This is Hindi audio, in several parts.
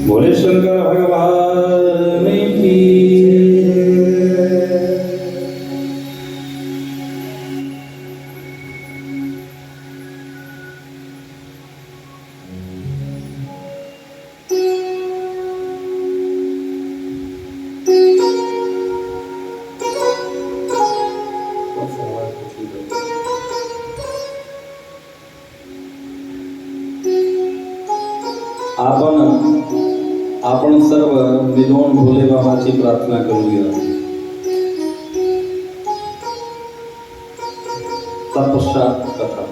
बोले शंकर भगवान की। आपण सर्व मिळून भोले बाबाची प्रार्थना करूया। तत्पश्चात कथा।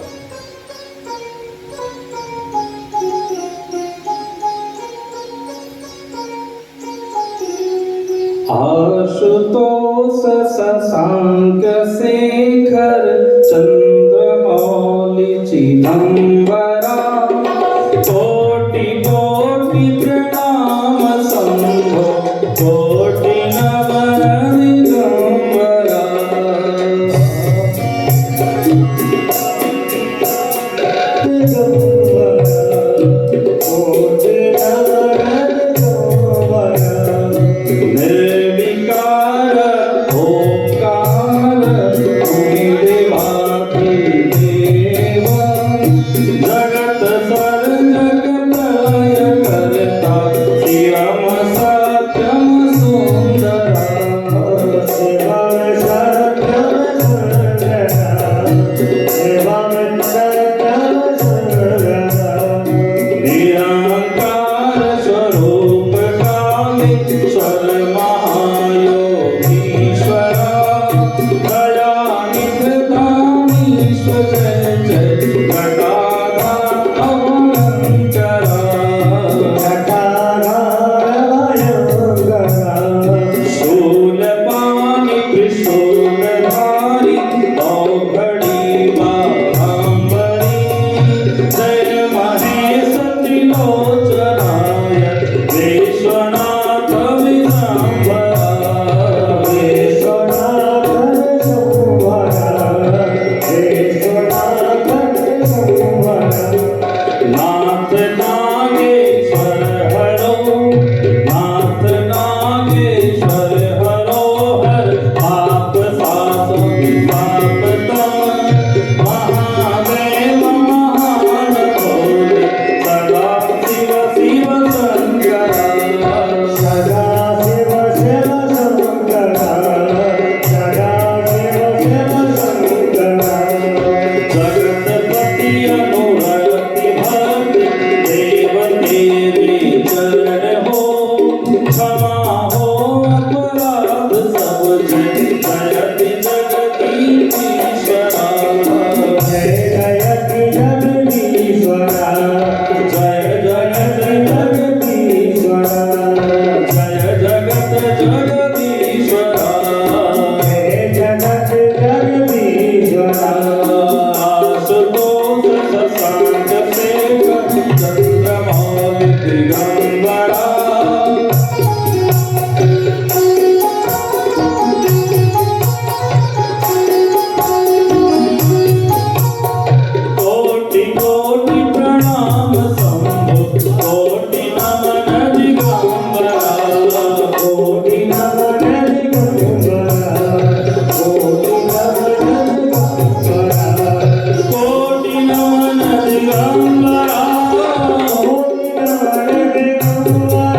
आशुतोष शशांक शेखर चंद्रमौली चिदंबरा कोटि कोटि प्रणाम शंभो कोटि नमन दिगंबरा। निर्विकार ओंकार तुम्ही देवाती देव जगत सर्जक प्रलय करता शिवम सत्यम सुंदरा। शिवम सत्यम सुंदरा निरंकार स्वरूप कामेश्वर महायोगीश्वरा दयानिध दानीश्वर जय जय जटाधार अवलंकरा। शूलपाणि त्रिशूलधारी औघड़ी बारंबरी जय महेश त्रिलोचनाय विश्वनाथ विदंबरा। विश्वनाथ नाथ नागेश्वर हरो नाथ नागेश्वर हरो हर पाप पाप पाप तम महादेव महान भोले सदा शिव शिव शंकरा। सदा शिव शिव शंकरा सदा शिव शिव शंकरा। जगतपति अनुरक्ति भक्ति देव तेरे चरण हो क्षमा हो अपराध सब जय जयति जगदीश्वरा। जय जयति जगदीश्वरा जय जगत जगदीश्वरा जय जगत जगदीश्वरा जय जगत जगदीश्वरा। आशुतोष शशांक शेखर चंद्रमौली दिगंबरा कोटि कोटि प्रणाम शंभो कोटि नमन दिगंबरा। कोटि नमन दिगंबरा कोटि नमन दिगंबरा कोटि नमन दिगंबरा कोटि नमन दिगंबरा।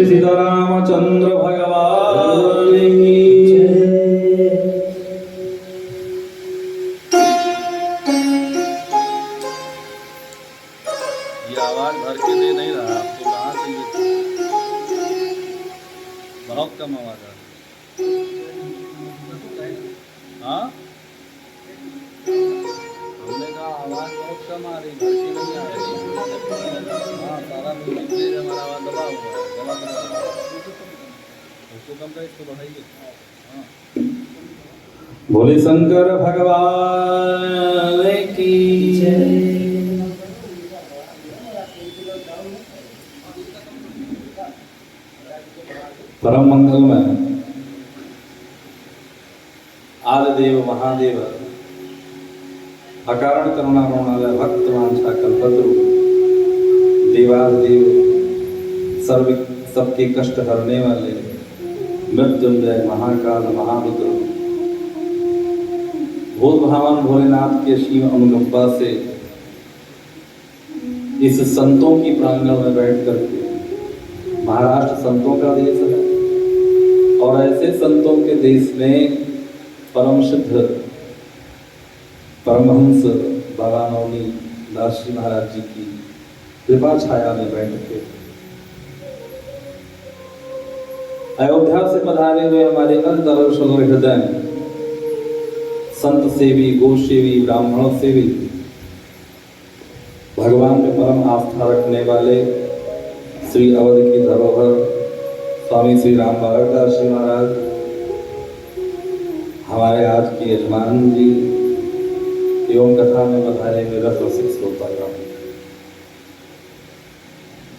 श्री सीतारामचंद्र भगवान की ये आवाज भर के दे नहीं रहा आपको, कहाँ से ये बहुत कम आवाज आ रही है। हाँ, हमने कहा आवाज बहुत कम आ रही, भर के नहीं आ रही। हाँ, सारा म्यूजिक प्लेयर हमारा आवाज दबा हुआ है, दबा दबा उसको कम कर, इसको बढ़ाइए। हाँ, भोले शंकर भगवान की जय। परम मंगलमय आदिदेव महादेव अकारण करुणा करुणालय भक्त वांछा कल्पतरु देवादेव सर्व सबके कष्ट हरने वाले मृत्युंजय महाकाल महारुद्र भूत भावन भोलेनाथ के शिव अनुकंपा से इस संतों की प्रांगण में बैठ करके, महाराष्ट्र संतों का देश है और ऐसे संतों के देश में परम सिद्ध परमहंस बाबा नवनी दास जी महाराज जी की कृपा छाया में बैठ के अयोध्या से पधारे हुए हमारे अंतरल हृदय संत सेवी गो सेवी ब्राह्मण सेवी भगवान में परम आस्था रखने वाले श्री अवध की धरोहर स्वामी श्री राम बालक दास जी महाराज, हमारे आज के यजमान जी एवं कथा में बधाए हुए रसिक श्रोतागण,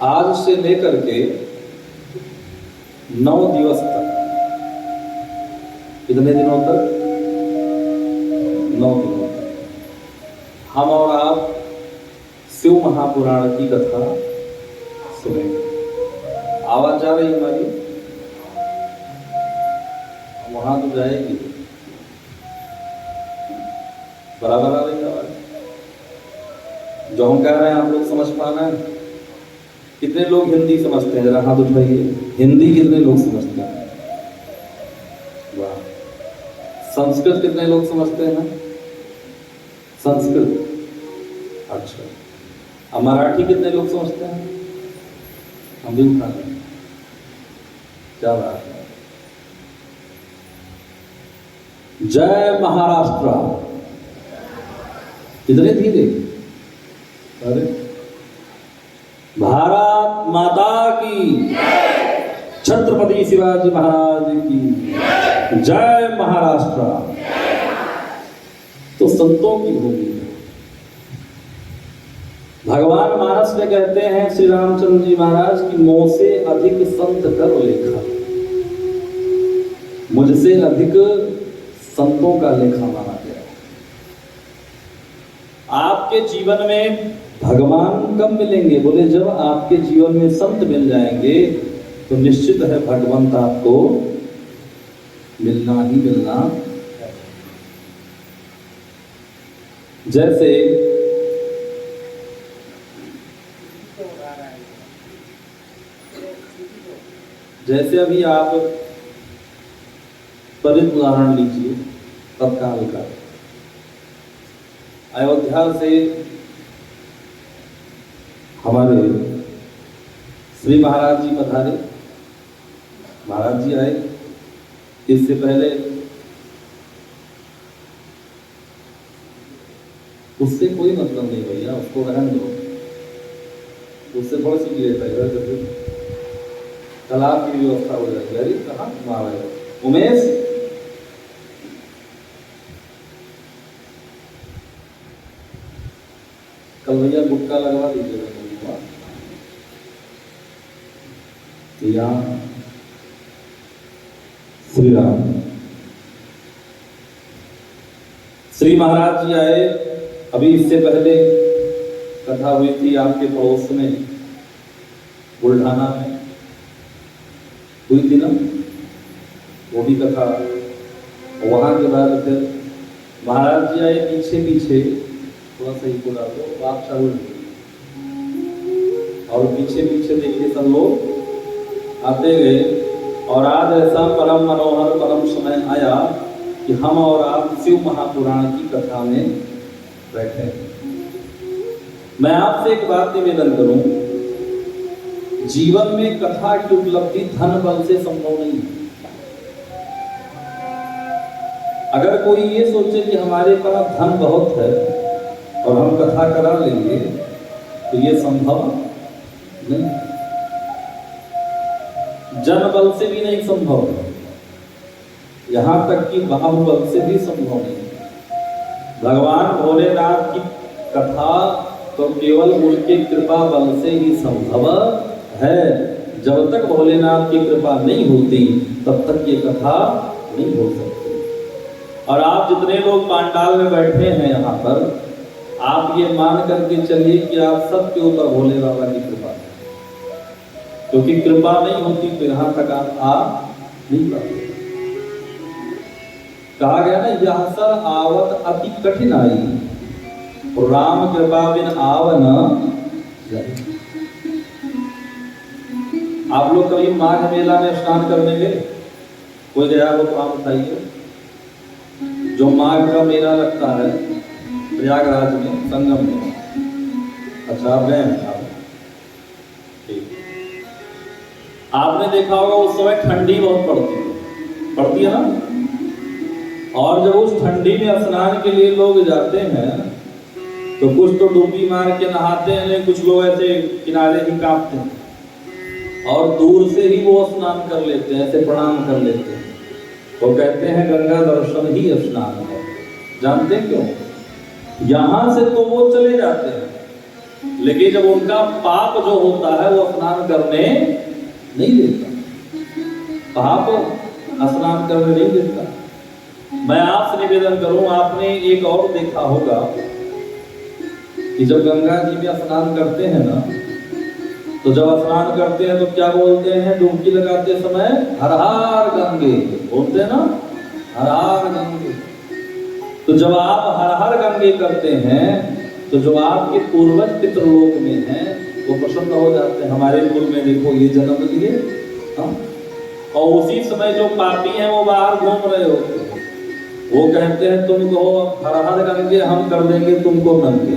आज से लेकर के 9 दिवस तक, कितने दिनों तक? 9 दिनों तक हम और आप शिव महापुराण की कथा सुनेंगे। आवाज जा रही हमारी? वहां तो जाएगी, बराबर आ रही आवाज? जो हम कह रहे हैं आप लोग समझ पाना है? कितने लोग हिंदी समझते हैं? जरा हाथ उठाइए। हिंदी कितने लोग समझते हैं? वाह। संस्कृत कितने लोग समझते हैं? संस्कृत, अच्छा। अब मराठी कितने लोग समझते हैं? हम भी उठा लें, क्या बात है। जय महाराष्ट्र। कितने धीरे? अरे भारत माता की, छत्रपति शिवाजी महाराज की जय। महाराष्ट्र तो संतों की भूमि है। भगवान मानस में कहते हैं श्री रामचंद्र जी महाराज की मोह से अधिक संत कर लेखा, मुझसे अधिक संतों का लेखा माना गया। आपके जीवन में भगवान कब मिलेंगे? बोले जब आपके जीवन में संत मिल जाएंगे तो निश्चित है भगवंत आपको मिलना ही मिलना। जैसे अभी आप त्वरित उदाहरण लीजिए तत्काल का। अयोध्या से हमारे श्री महाराज जी पधारे, महाराज जी आए। इससे पहले उससे कोई मतलब नहीं भैया, उसको रहने दो, उससे बहुत सी लेट है। तालाब की व्यवस्था हो जाएगी। अरे कहाँ मारा है उमेश? कल भैया गुटका लगवा दीजिएगा यहाँ। श्री राम श्री महाराज जी आए। अभी इससे पहले कथा हुई थी आपके पड़ोस में, बुल्ढाना में हुई थी ना, वो भी कथा। वहां के बाद फिर महाराज जी आए पीछे पीछे, थोड़ा सा ही बोला तो आप चालू, और पीछे पीछे देखिए सब लोग आते गए और आज ऐसा परम मनोहर परम समय आया कि हम और आप शिव महापुराण की कथा में बैठे हैं। मैं आपसे एक बात निवेदन करूं, जीवन में कथा की उपलब्धि धन बल से संभव नहीं है। अगर कोई ये सोचे कि हमारे पास धन बहुत है और हम कथा करा लेंगे तो ये संभव नहीं, जन बल से भी नहीं संभव है, यहां तक कि बाहुबल से भी संभव नहीं। भगवान भोलेनाथ की कथा तो केवल उनके कृपा बल से ही संभव है। जब तक भोलेनाथ की कृपा नहीं होती तब तक ये कथा नहीं हो सकती। और आप जितने लोग पांडाल में बैठे हैं यहाँ पर, आप ये मान करके चलिए कि आप सबके ऊपर भोले बाबा की कृपा है, क्योंकि कृपा नहीं होती तो यहाँ तक आप आ नहीं पाते। कहा गया ना, यह सर आवत अति कठिनाई, राम कृपा बिन आवन जाए। आप लोग कभी माघ मेला में स्नान करने गए? कोई गया हो तो आप बताइए। जो माघ का मेला लगता है प्रयागराज में, संगम में, अच्छा आप गए हैं? आप ठीक। आपने देखा होगा उस समय ठंडी बहुत पड़ती है ना, और जब उस ठंडी में स्नान के लिए लोग जाते हैं तो कुछ तो डुबकी मार के नहाते हैं, लेकिन कुछ लोग ऐसे किनारे ही कांपते हैं और दूर से ही वो स्नान कर लेते हैं, ऐसे प्रणाम कर लेते हैं। वो कहते हैं गंगा दर्शन ही स्नान है। जानते क्यों? यहां से तो वो चले जाते हैं, लेकिन जब उनका पाप जो होता है वो स्नान करने नहीं देता, पाप स्नान करने नहीं देता। मैं आपसे निवेदन करूं, आपने एक और देखा होगा कि जब गंगा जी में स्नान करते हैं ना, तो जब स्नान करते हैं तो क्या बोलते हैं? डुबकी लगाते समय हर हर गंगे बोलते हैं ना, हर हर गंगे। तो जब आप हर हर गंगे करते हैं तो जो आपके पूर्वज पितृलोक में हैं वो प्रसन्न हो जाते हैं, हमारे कुल में देखो ये जन्म लिए। और उसी समय जो पापी हैं वो बाहर घूम रहे होते हैं, वो कहते हैं तुम कहो हर हर गंगे, हम कर देंगे तुमको नंगे,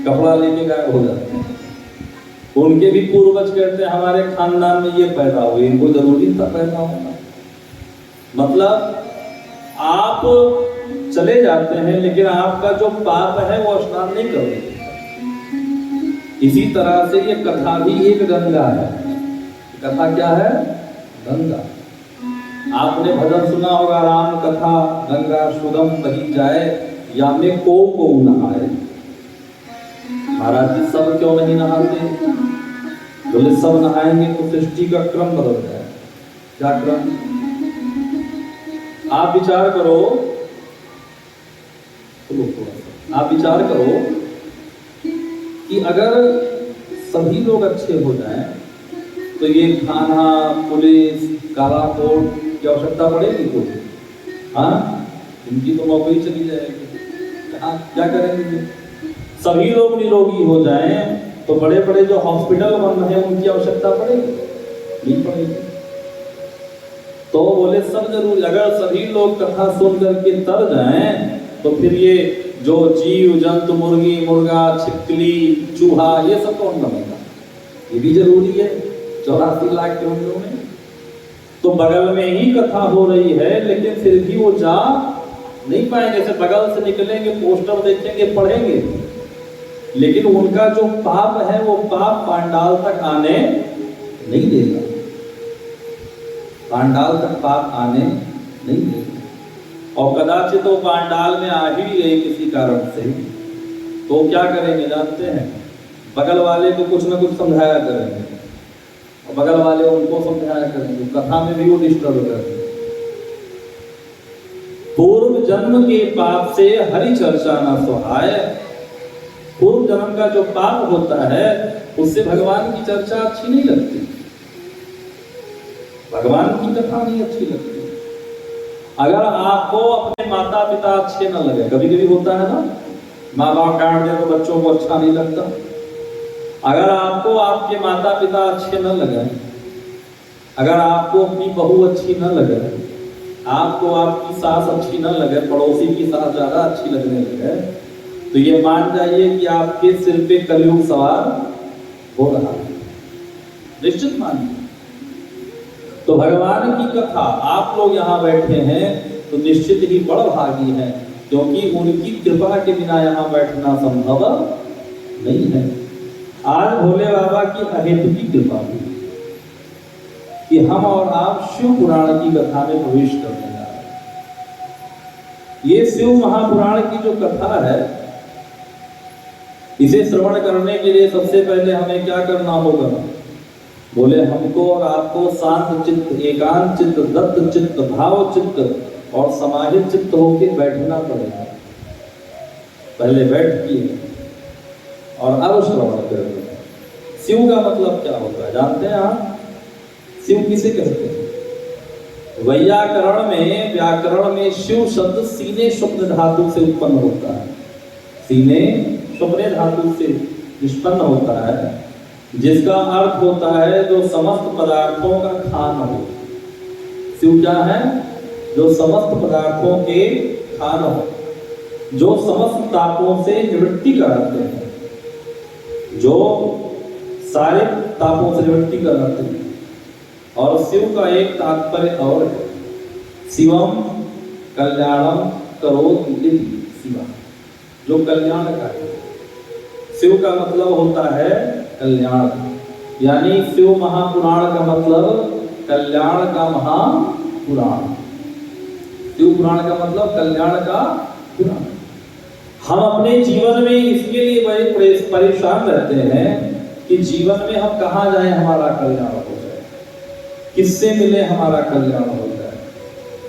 कपड़ा लेके गायब हो जाते हैं। उनके भी पूर्वज कहते हैं हमारे खानदान में ये पैदा हुए, इनको जरूरी था पैदा होना। मतलब आप चले जाते हैं लेकिन आपका जो पाप है वो स्नान नहीं कर देते। इसी तरह से ये कथा भी एक गंगा है। कथा क्या है? गंगा। आपने भजन सुना होगा, राम कथा गंगा सुगम बही जाए, या में को नहाए। महाराज जी सब क्यों नहीं नहाते? बोले सब नहाएंगे तो सृष्टि का क्रम बदल जाए। क्या क्रम? आप विचार करो, आप विचार करो कि अगर सभी लोग अच्छे हो जाएं तो ये थाना, पुलिस, काला कोर्ट की आवश्यकता पड़ेगी तो? हाँ, इनकी तो नौकरी चली जाएगी। क्या करेंगे? सभी लोग निरोगी हो जाएं तो बड़े बड़े जो हॉस्पिटल बन रहे हैं उनकी आवश्यकता पड़ेगी? नहीं पड़ेगी। तो बोले सब जरूरी। अगर सभी लोग कथा सुन करके तर जाएं तो फिर ये जो जीव जंतु, मुर्गी मुर्गा, छिपकली, चूहा, ये सब कौन बनेगा? ये भी जरूरी है 84 लाख किलोमीटर में। तो बगल में ही कथा हो रही है लेकिन फिर भी वो जा नहीं पाएंगे। से बगल से निकलेंगे, पोस्टर देखेंगे, पढ़ेंगे, लेकिन उनका जो पाप है वो पाप पांडाल तक आने नहीं देगा। पांडाल तक पाप आने नहीं देगा। और कदाचित तो पांडाल में आ ही गए किसी कारण से, तो क्या करेंगे जानते हैं? बगल वाले को कुछ ना कुछ समझाया करेंगे और बगल वाले उनको समझाया करेंगे, कथा में भी वो डिस्टर्ब करेंगे। पूर्व जन्म के पाप से हरि चर्चा न सुहाय। पूर्व जन्म का जो पाप होता है उससे भगवान की चर्चा अच्छी नहीं लगती, भगवान की कथा नहीं अच्छी लगती। अगर आपको अपने माता पिता अच्छे न लगे, कभी कभी होता है ना, माँ बाप डांट दे तो बच्चों को अच्छा नहीं लगता। अगर आपको आपके माता पिता अच्छे न लगे अगर आपको अपनी बहू अच्छी न लगे, आपको आपकी सास अच्छी न लगे, पड़ोसी की सास ज्यादा अच्छी लगने लगे, तो ये मान जाइए कि आपके सिर पे कलयुग सवार हो रहा है, निश्चित मानिए। तो भगवान की कथा आप लोग यहाँ बैठे हैं तो निश्चित ही बड़ भागी हैं, क्योंकि उनकी कृपा के बिना यहाँ बैठना संभव नहीं है। आज भोले बाबा की अहेतुकी कृपा हुई कि हम और आप शिव पुराण की कथा में प्रवेश करने जा रहे हैं। ये शिव महापुराण की जो कथा है, इसे श्रवण करने के लिए सबसे पहले हमें क्या करना होगा? बोले हमको और आपको शांत चित्त, एकांत चित्त, दत्त चित्त, भाव चित्त और समाहित चित्त होकर बैठना पड़ेगा। पहले बैठिए और अब श्रवण करें। शिव का मतलब क्या होता है जानते हैं आप? शिव किसे कहते हैं? व्याकरण में शिव शब्द सीने स्वप्न धातु से उत्पन्न होता है। सीने स्वप्न धातु से निष्पन्न होता है, जिसका अर्थ होता है जो समस्त पदार्थों का खान हो। शिव क्या है? जो समस्त पदार्थों के खान हो, जो समस्त तापों से निवृत्ति कराते हैं, जो सारे तापों से निवृत्ति कराते हैं। और शिव का एक तात्पर्य और है, शिवम कल्याणम करोति इति शिवा, जो कल्याण का है। शिव का मतलब होता है कल्याण, यानी शिव महापुराण का मतलब कल्याण का महापुराण। शिव पुराण का मतलब कल्याण का पुराण। हम अपने जीवन में इसके लिए बड़े परेशान रहते हैं कि जीवन में हम कहाँ जाएं हमारा कल्याण हो जाए, किससे मिले हमारा कल्याण हो जाए,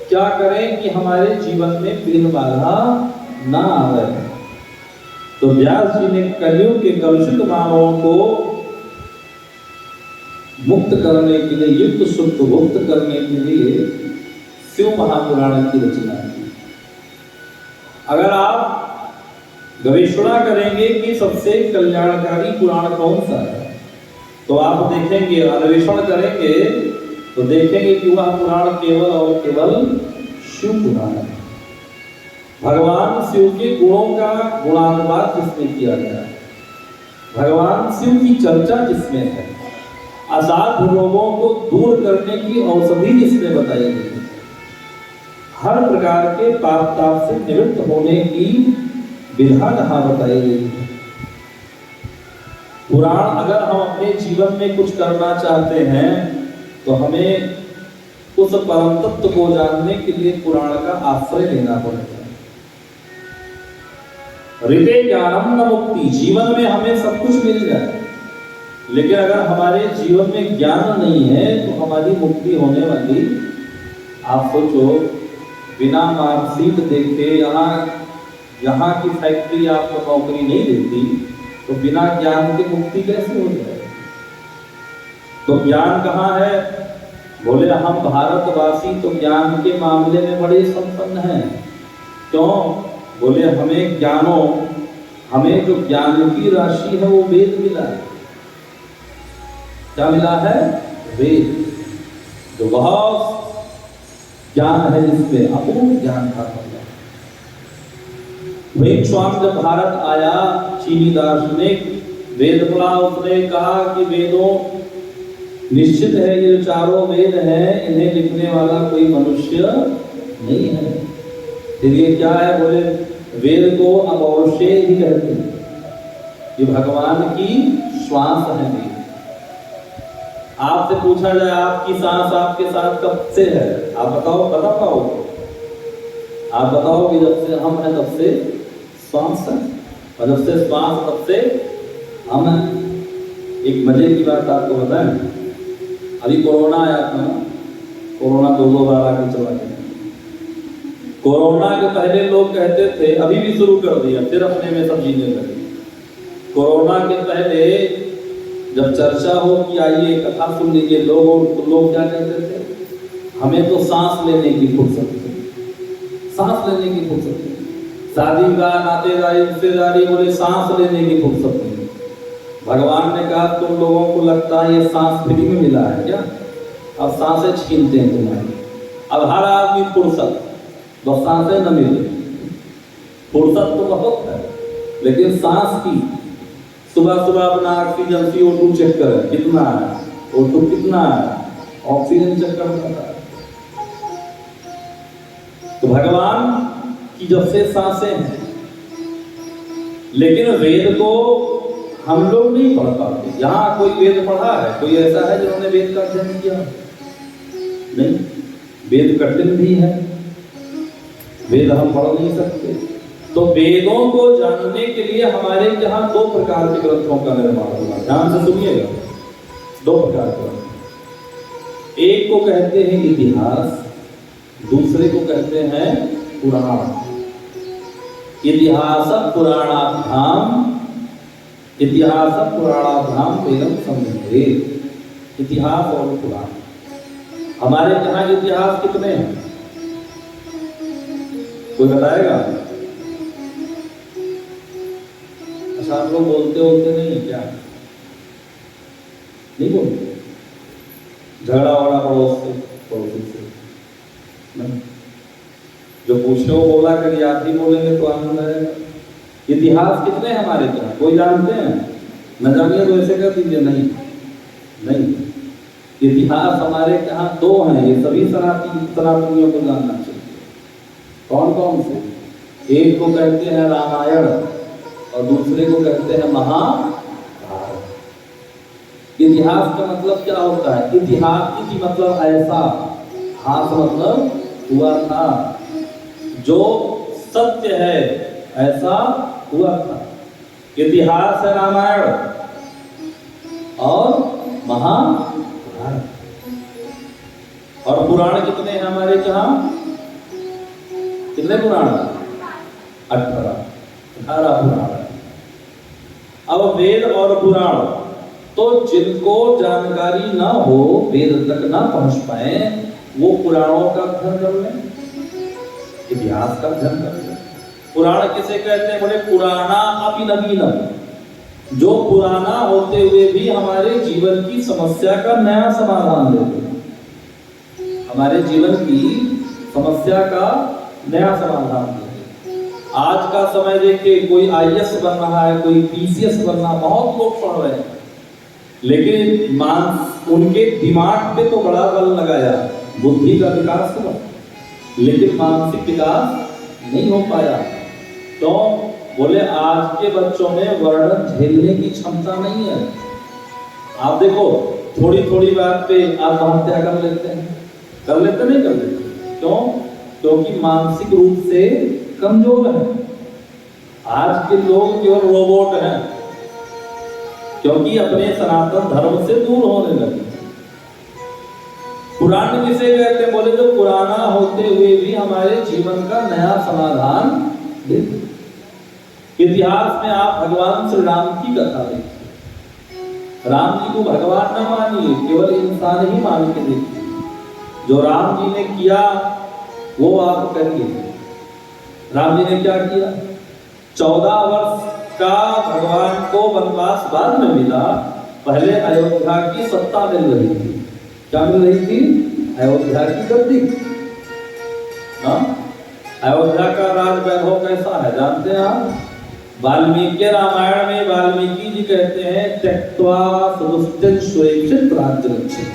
क्या करें कि हमारे जीवन में विघ्न बाधा ना आवे। तो व्यास जी ने कलयुग के कलुषित मानवों को मुक्त करने के लिए, युक्त शुद्ध मुक्त करने के लिए शिव महापुराण की रचना की। अगर आप गवेषणा करेंगे कि सबसे कल्याणकारी पुराण कौन सा है, तो आप देखेंगे, अन्वेषण करेंगे तो देखेंगे कि वह पुराण केवल और केवल शिव पुराण है। भगवान शिव के गुणों का गुणानुवाद जिसमें किया गया है, भगवान शिव की चर्चा जिसमें है, असाध्य रोगों को दूर करने की औषधि जिसमें बताई गई है, हर प्रकार के पाप ताप से निवृत्त होने की विधा जहां बताई गई है। पुराण अगर हम अपने जीवन में कुछ करना चाहते हैं तो हमें उस परम तत्व को जानने के लिए पुराण का आश्रय लेना पड़ेगा। ऋते ज्ञानम न मुक्ति, जीवन में हमें सब कुछ मिल जाए, लेकिन अगर हमारे जीवन में ज्ञान नहीं है तो हमारी मुक्ति होने वाली। आप सोचो, बिना मार्कशीट देखे यहाँ की फैक्ट्री आपको नौकरी नहीं देती, तो बिना ज्ञान के मुक्ति कैसे हो जाए? तो ज्ञान कहाँ है? बोले हम भारतवासी तो ज्ञान के मामले में बड़े संपन्न हैं। क्यों? बोले हमें जो ज्ञान की राशि है वो वेद मिला है। क्या मिला है? वेद, जो बहुत ज्ञान है, जिसमें अपूर्ण ज्ञान था। वेद स्वामी जब भारत आया, चीनी दार्शनिक वेद पढ़ा, उसने कहा कि वेदों निश्चित है, ये जो चारों वेद हैं इन्हें लिखने वाला कोई मनुष्य नहीं है। फिर ये क्या है? बोले वेद को अपौरुषेय ही कहते हैं, ये भगवान की श्वास है। वेद आपसे पूछा जाए आपकी सांस आपके साथ कब से है, आप बताओ, बता पाओगे? आप बताओ कि जब से हम हैं तब से श्वास है, और जब से श्वास तब से हम हैं। एक मजे की बात आपको बताएं, अभी कोरोना आया था, कोरोना 2 बार आके चला गया। कोरोना के पहले लोग कहते थे, अभी भी शुरू कर दिया, फिर अपने में सब जीने लगे। कोरोना के पहले जब चर्चा हो कि आइए कथा सुन लीजिए लोग क्या कहते थे? हमें तो सांस लेने की फुर्सत है, सांस लेने की फुर्सत है। शादी का नातेदारी रिश्तेदारी, बोले सांस लेने की फुर्सत नहीं। भगवान ने कहा तुम लोगों को लगता है ये सांस फ्री में मिला है क्या? अब सांसें छीनते हैं तुम्हारी। अब हर आदमी फुर्सत, बस सांसें न मिले। फुर्सत तो बहुत है, लेकिन सांस की सुबह सुबह अपना ऑक्सीजन CO2 चेक करें कितना है, O2 कितना है, ऑक्सीजन चेक करता है। तो भगवान की जब से सांसें हैं, लेकिन वेद को हम लोग नहीं पढ़ पाते। यहाँ कोई वेद पढ़ा है? कोई ऐसा है जिन्होंने वेद का अध्ययन किया? नहीं। वेद कठिन भी है, वेद हम पढ़ नहीं सकते। तो वेदों को जानने के लिए हमारे यहाँ 2 प्रकार के ग्रंथों का निर्माण हुआ। ध्यान से सुनिएगा, 2 प्रकार के ग्रंथ। एक को कहते हैं इतिहास, दूसरे को कहते हैं पुराण। इतिहास पुराणाभ्याम, इतिहास पुराणाभ्याम वेदम संबंधे। इतिहास और पुराण। हमारे यहाँ इतिहास कितने हैं? कोई बताएगा? अच्छा, आप लोग बोलते नहीं है क्या? नहीं बोलते? झगड़ा वगड़ा पड़ोसी से नहीं। जो पूछे वो बोला कि आप भी बोलेंगे तो आनंद आएगा। इतिहास कितने हैं हमारे यहाँ? कोई जानते हैं? न जानिए तो ऐसे कर दीजिए नहीं। इतिहास हमारे यहाँ 2 हैं, ये सभी सनातनियों को जानना चाहिए। कौन कौन से? एक को कहते हैं रामायण और दूसरे को कहते हैं महाभारत। इतिहास का मतलब क्या होता है? इतिहास इति मतलब ऐसा, हास मतलब हुआ था, जो सत्य है ऐसा हुआ था। इतिहास है रामायण और महाभारत। और पुराण कितने हैं हमारे यहाँ? कितने पुराण? 18 पुराण। अब वेद और पुराण, तो जिनको जानकारी ना हो, वेद तक ना पहुंच पाए, वो पुराणों का अध्ययन कर लें, इतिहास का अध्ययन कर लें। पुराण किसे कहते हैं? बोले पुराना अपि नवीनम, जो पुराना होते हुए भी हमारे जीवन की समस्या का नया समाधान देते हैं। हमारे जीवन की समस्या का नया समाधान देते हैं। आज का समय देखिए, कोई IAS बन रहा है, कोई PCS बन रहा है, बहुत लोग पढ़ रहे हैं, लेकिन उनके दिमाग पे तो बड़ा बल लगाया, बुद्धि का विकास हुआ, लेकिन मानसिक विकास नहीं हो पाया। तो बोले आज के बच्चों में वर्णन झेलने की क्षमता नहीं है। आप देखो, थोड़ी थोड़ी बात पे आत्महत्या कर लेते हैं, नहीं कर लेते? क्यों? क्योंकि मानसिक रूप से कमजोर है। आज के लोग केवल रोबोट हैं, क्योंकि अपने सनातन धर्म से दूर होने लगे। पुराण किसे कहते हैं? बोले जो पुराना होते हुए भी हमारे जीवन का नया समाधान देते। इतिहास में आप भगवान श्री राम की कथा देखिए। राम जी को भगवान न मानिए, केवल इंसान ही मान के देखिए। जो राम जी ने किया वो आप करिए। राम जी ने क्या किया? 14 वर्ष का भगवान को वनवास बाद में मिला, पहले अयोध्या की सत्ता मिल रही थी। क्या मिल रही थी? अयोध्या की गद्दी। अयोध्या का राज वैभव कैसा है जानते हैं आप? वाल्मीकि रामायण में वाल्मीकि जी कहते हैं, त्यक्त्वा सुदुष्टं सुरेक्षित राज्य रक्षित।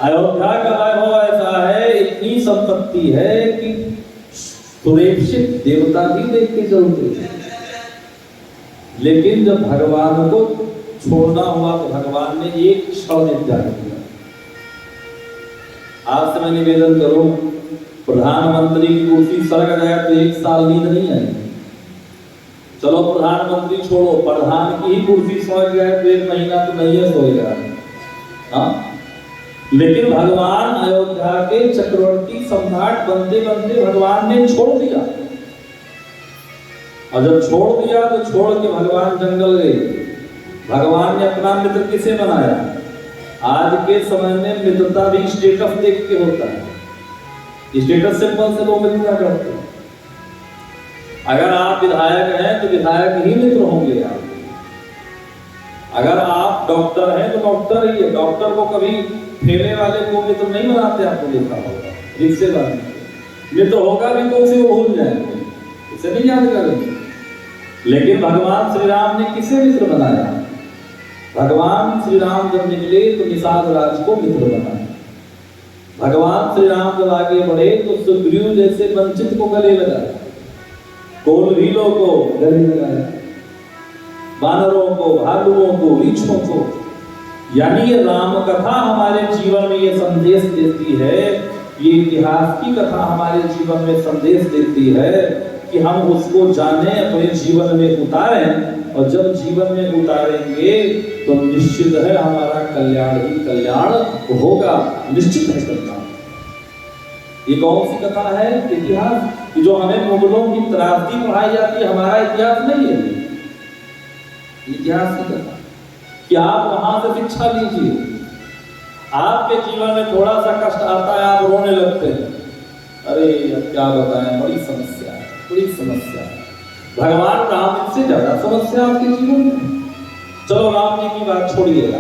अयोध्या का वैभव ऐसा है, इतनी संपत्ति है कि सुरेक्षित देवता भी देख के चलते हैं। लेकिन जब भगवान को छोड़ना हुआ तो भगवान ने एक क्षण में त्याग किया। आज से मैं निवेदन करूं, प्रधानमंत्री की कुर्सी सरक जाए तो 1 साल नींद नहीं आएगी। चलो प्रधानमंत्री छोड़ो, प्रधान की ही कुर्सी सो जाए तो 1 महीना तो नहीं है सोएगा। हाँ, लेकिन भगवान अयोध्या के चक्रवर्ती सम्राट बनते बनते भगवान ने छोड़ दिया। और जब छोड़ दिया तो छोड़ के भगवान जंगल गए। भगवान ने अपना मित्र किसे बनाया? आज के समय में मित्रता भी स्टेटस देख के होता है। स्टेटस सिंपल से लोग मित्रता करते हैं। अगर आप विधायक हैं तो विधायक ही मित्र होंगे आप। अगर आप डॉक्टर हैं तो डॉक्टर ही है, डॉक्टर को कभी ठेले वाले को मित्र नहीं बनाते, आपको देखा होगा, रिक्शे वाले मित्र होगा भी तो उसे वो भूल जाएंगे, उसे नहीं याद करेंगे। लेकिन भगवान श्री राम ने किसे मित्र बनाया? भगवान श्री राम जब निकले तो निषाद राज को मित्र बनाया। भगवान श्री राम जब आगे बढ़े तो सुग्रीव जैसे वंचित को गले लगाया, कोलभीलों को गले लगाया, वानरों को, भालुओं को, वृक्षों को। यानी ये राम कथा हमारे जीवन में ये संदेश देती है, ये इतिहास की कथा हमारे जीवन में संदेश देती है कि हम उसको जाने, अपने जीवन में उतारें, और जब जीवन में उतारेंगे तो निश्चित है हमारा कल्याण ही कल्याण होगा, निश्चित है कल्याण। ये कौन सी कथा है? इतिहास कि जो हमें मुगलों की त्रासदी पढ़ाई जाती है, हमारा इतिहास नहीं है, इतिहास की कथा कि आप वहां से शिक्षा लीजिए। आपके जीवन में थोड़ा सा कष्ट आता है, आप रोने लगते हैं, अरे अब क्या बताएं, बड़ी समस्या है, बड़ी समस्या है। भगवान राम से ज्यादा समस्या आपके जीवन में। चलो राम जी की बात छोड़िएगा,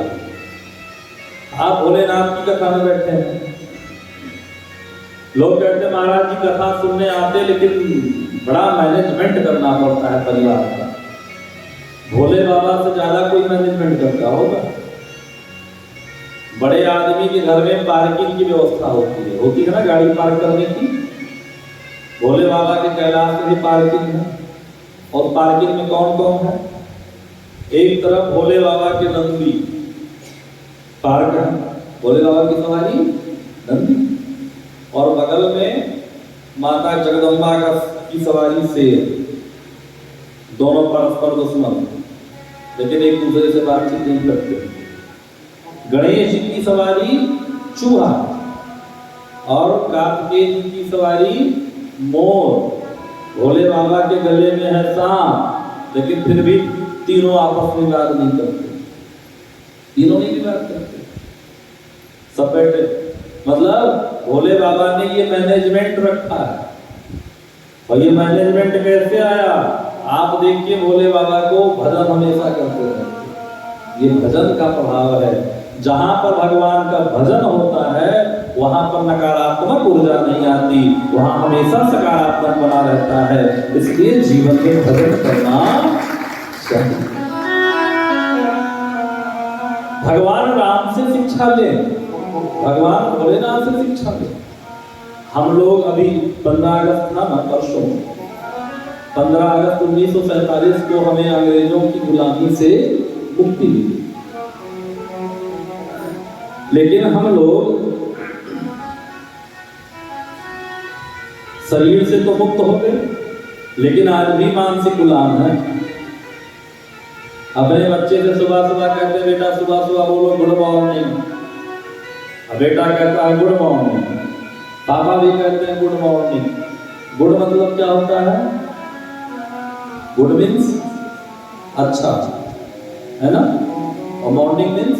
आप भोलेनाथ की कथा में बैठे हैं, लोग कहते महाराज जी कथा सुनने आते लेकिन बड़ा मैनेजमेंट करना पड़ता है परिवार का। भोले बाबा से ज्यादा कोई मैनेजमेंट करता होगा? बड़े आदमी के घर में पार्किंग की व्यवस्था होती है ना, गाड़ी पार्क करने की। भोले बाबा के कैलाश में भी पार्किंग है, और पार्किंग में कौन कौन है? एक तरफ भोले बाबा के नंदी पार्क है, भोले बाबा की सवारी नंदी, और बगल में माता जगदम्बा की सवारी शेर। दोनों परस्पर दुश्मन, लेकिन एक दूसरे से बातचीत नहीं करते। गणेश जी की सवारी चूहा, और कार्तिकेय जी की सवारी मोर। भोले बाबा के गले में है सांप, लेकिन फिर भी तीनों आपस में बात नहीं करते, तीनों नहीं भी बात करते, सब बैठे। मतलब भोले बाबा ने ये मैनेजमेंट रखा है। और ये मैनेजमेंट कैसे आया? आप देखिए भोले बाबा को भजन हमेशा करते रहते, ये भजन का प्रभाव है। जहां पर भगवान का भजन होता है वहां पर नकारात्मक ऊर्जा नहीं आती, वहां हमेशा सकारात्मक बना रहता है। इसलिए जीवन में भजन करना चाहिए। भगवान राम से शिक्षा लें, भगवान भोलेनाथ से शिक्षा लें। हम लोग अभी 15 अगस्त था ना, परसों 15 अगस्त 1947 को हमें अंग्रेजों की गुलामी से मुक्ति मिली। लेकिन हम लोग शरीर से तो मुक्त हो गए, लेकिन आज भी मानसिक गुलाम है। अपने बच्चे से सुबह सुबह कहते बेटा सुबह सुबह बोलो गुड मॉर्निंग, बेटा कहता है गुड मॉर्निंग, पापा भी कहते हैं गुड मॉर्निंग। गुड मतलब क्या होता है? गुड मीन्स अच्छा, है ना, और मॉर्निंग मीन्स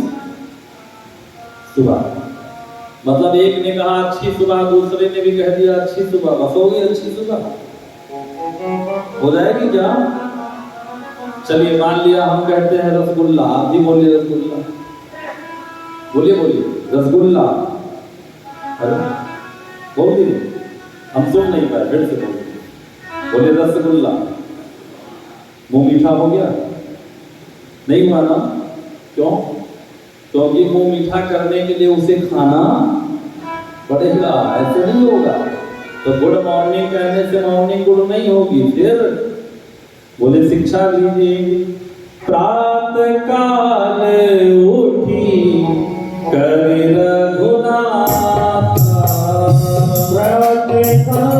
सुबह। मतलब एक ने कहा अच्छी सुबह, दूसरे ने भी कह दिया अच्छी सुबह, बस हो गई अच्छी सुबह, हो जाएगी क्या? चलिए मान लिया हम कहते हैं रसगुल्ला, आप भी बोलिए रसगुल्ला, बोलिए बोलिए रसगुल्ला, बोल दिए, हम सुन नहीं पाए, फिर से बोलिए रसगुल्ला। मुंह मीठा हो गया? नहीं हुआ ना? क्यों? क्योंकि मुंह मीठा करने के लिए उसे खाना पड़ेगा, ऐसे नहीं होगा। तो गुड मॉर्निंग कहने से मॉर्निंग गुड नहीं होगी। फिर बोले शिक्षा लीजिए, प्रातः काल उठी कर रघुनाथ, प्रातः काल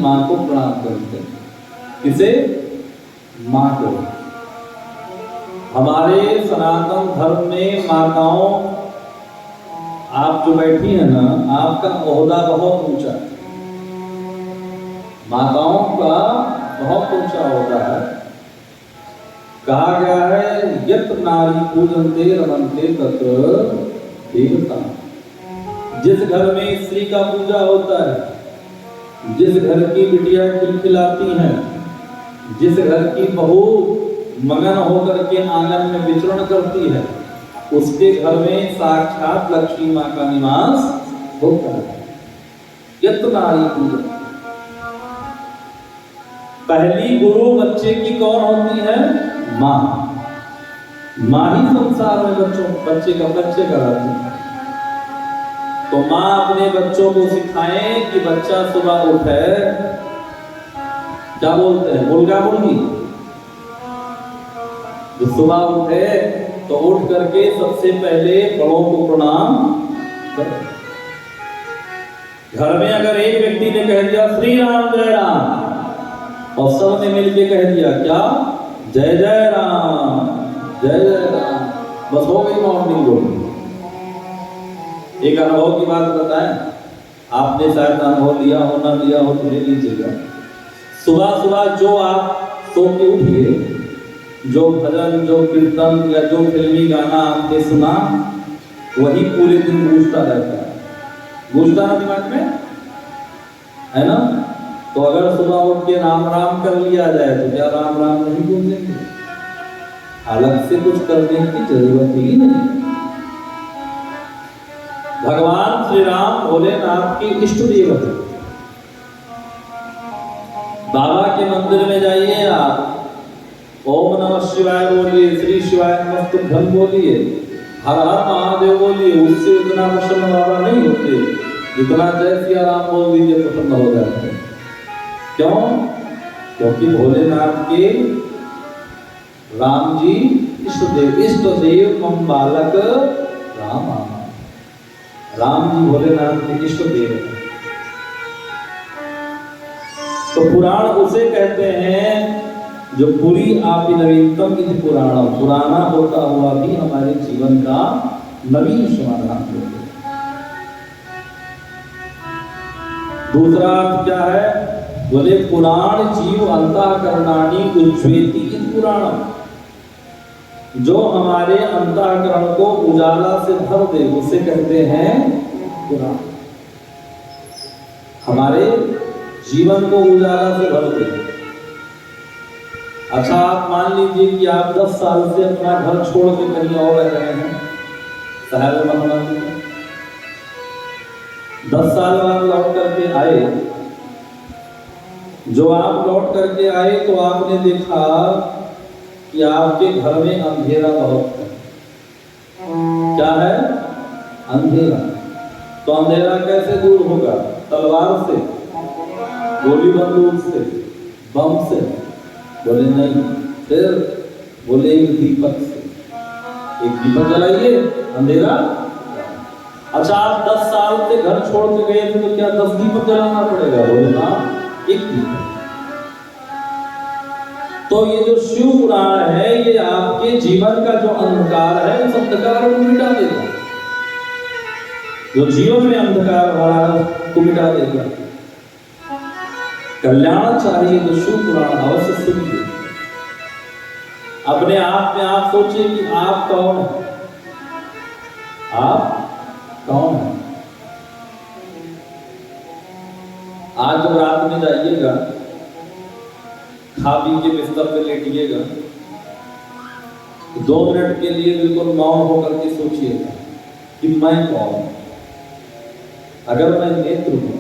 माँ को प्रणाम करते हैं। किसे? माँ को। हमारे सनातन धर्म में माताओं, आप जो बैठी है ना, आपका ओहदा बहुत ऊंचा है। माताओं का बहुत ऊंचा ओहदा है। कहा गया है यत नारी पूजनते रमनते तत्र देवता। जिस घर में स्त्री का पूजा होता है, जिस घर की बिटिया खिलखिलाती हैं, जिस घर की बहू मगन होकर के आंगन में विचरण करती है, उसके घर में साक्षात लक्ष्मी माँ का निवास होता है। यत नारी पूजन। पहली गुरु बच्चे की कौन होती है? माँ। माँ ही संसार में बच्चे कराती है। तो माँ अपने बच्चों को सिखाए कि बच्चा सुबह उठे, क्या बोलते हैं, मुर्गा मुर्गी, जो सुबह उठे तो उठ करके सबसे पहले बड़ों को प्रणाम करें। घर में अगर एक व्यक्ति ने कह दिया श्री राम जय राम, और सब ने मिलके कह दिया क्या, जय जय राम जय जय राम, बस हो गई मॉर्निंग ग्लोरी। एक अनुभव की बात बताएं, आपने शायद अनुभव लिया हो ना लिया हो तो ले लीजिएगा। सुबह सुबह जो आप सो के उठिए, जो भजन, जो कीर्तन या जो फिल्मी गाना आपने सुना, वही पूरे दिन गूंजता रहता है। गूंजता ना दिमाग में, है ना? तो अगर सुबह उठ के राम राम कर लिया जाए तो क्या राम राम नहीं गूंजेंगे? अलग से कुछ करने की जरूरत ही नहीं। भगवान श्री राम भोलेनाथ के इष्ट देव है। बाबा के मंदिर में जाइए आप, ओम नमः शिवाय बोलिए, श्री शिवाय नमस्तुभ्यं बोलिए, हर हर महादेव बोलिए, उससे उतना प्रसन्न बाबा नहीं होते जितना जय सिया राम बोल दीजिए प्रसन्न हो जाते हैं। क्यों? क्योंकि भोलेनाथ के राम जी इष्ट देव मम बालक राम। राम जी भोलेनाथ के इष्ट देव हैं। तो पुराण उसे कहते हैं जो पूरी आपी नवीनतम इति पुराण, पुराना होता हुआ भी हमारे जीवन का नवीन समाधान होता है। दूसरा अर्थ क्या है? बोले पुराण जीव अंतःकरणानि उज्ज्वेति इति पुराणम। जो हमारे अंतःकरण को उजाला से भर दे उसे कहते हैं पुराण। हमारे जीवन को उजाला से भर दे। अच्छा, आप मान लीजिए कि आप 10 साल से अपना घर छोड़ के कहीं और रह रहे हैं, शहर में मान लीजिए, 10 साल बाद लौट करके आए। जो आप लौट करके आए तो आपने देखा कि आपके घर में अंधेरा बहुत है। क्या है? अंधेरा। तो अंधेरा कैसे दूर होगा? तलवार से, गोली बंदूक से, बम से? बोले नहीं। फिर बोले एक दीपक से। एक दीपक जलाइए, अंधेरा। अच्छा, आप 10 साल से घर छोड़ के गए थे तो क्या 10 दीपक जलाना पड़ेगा? बोले ना, एक दीपक। तो ये जो शिव पुराण है, ये आपके जीवन का जो अंधकार है, उस अंधकार को मिटा देगा। जो जीवन में अंधकार भरा है उसको मिटा देगा। कल्याण चाहिए तो शिव पुराण अवश्य सुनिए। अपने आप में आप सोचिए कि आप कौन है? आप कौन है? आज जब रात में जाइएगा, खा पी के बिस्तर पे लेटिएगा, 2 मिनट के लिए बिल्कुल मौन होकर के सोचिएगा कि मैं कौन हूं। अगर मैं नेत्र हूं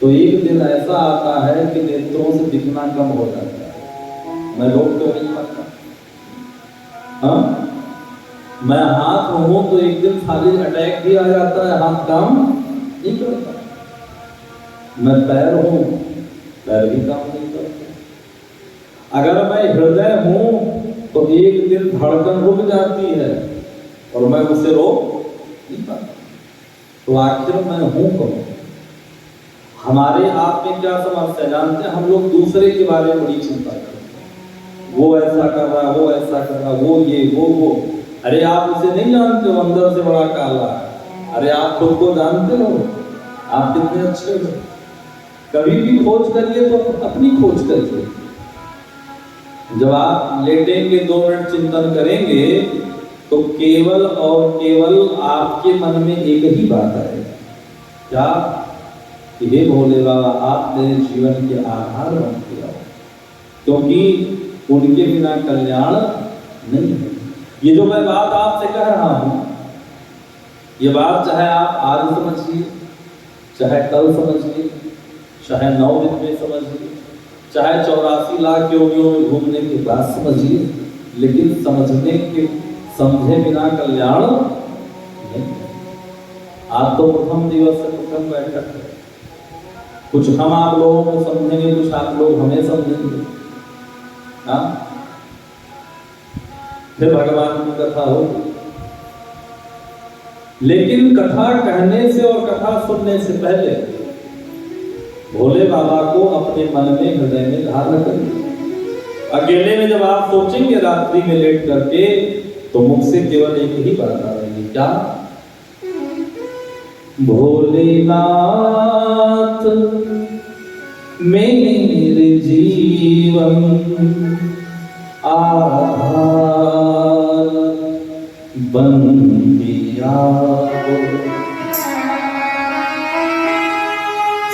तो एक दिन ऐसा आता है कि नेत्रों से दिखना कम हो जाता है। मैं रोक तो नहीं पाता। हाँ, मैं हाथ हूं तो एक दिन खाली अटैक भी आ जाता है, हाथ काम नहीं करता। मैं पैर हूं, पैर भी काम नहीं करता। अगर मैं हृदय हूं तो एक दिन धड़कन रुक जाती है और मैं उसे रोक नहीं पाता। तो आखिर मैं हूं कौन? हमारे आप में क्या समस्या जानते हैं? हम लोग दूसरे के बारे में बड़ी चिंता करते हैं, वो ऐसा कर रहा, वो ऐसा कर रहा, वो ये वो। अरे आप उसे नहीं जानते हो, अंदर से बड़ा काला है। अरे आप खुद को जानते हो, आप कितने अच्छे हो। कभी भी खोज करिए तो अपनी खोज करिए। जब आप लेटेंगे 2 मिनट चिंतन करेंगे तो केवल और केवल आपके मन में एक ही बात आएगी, क्या? कि हे भोले बाबा, आप मेरे जीवन के आधार बन के आओ, क्योंकि उनके बिना कल्याण नहीं है। ये जो मैं बात आपसे कह रहा हूं, ये बात चाहे आप आज समझिए, चाहे कल समझिए, चाहे 9 दिन में समझिए, चाहे 84 लाख योगियों में घूमने के बाद समझिए, लेकिन समझने के समझे बिना कल्याण नहीं। आज तो प्रथम दिवस से प्रथम बैठक है, कुछ हम आप लोगों को समझेंगे, कुछ आप लोग हमें समझेंगे। हाँ, फिर भगवान की कथा हो। लेकिन कथा कहने से और कथा सुनने से पहले भोले बाबा को अपने मन में, हृदय में धारण करिए। अकेले में जब आप सोचेंगे रात्रि में लेट करके, तो मुख से केवल एक ही बात आ रही है, क्या? भोलेनाथ मेरे जीवन आधार बन गया,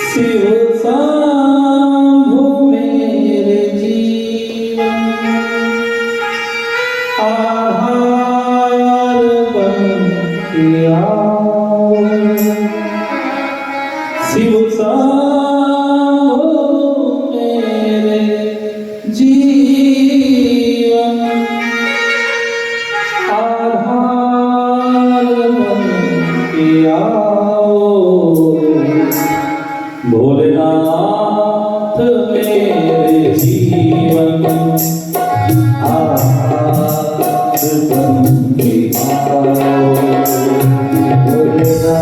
शिव शंभु मेरे जीवन आधार बन गया, शिव शंभु मेरे जीवन आधार बन गया। भोलेनाथ मेरे जीवन आधार बन गया, भोलेनाथ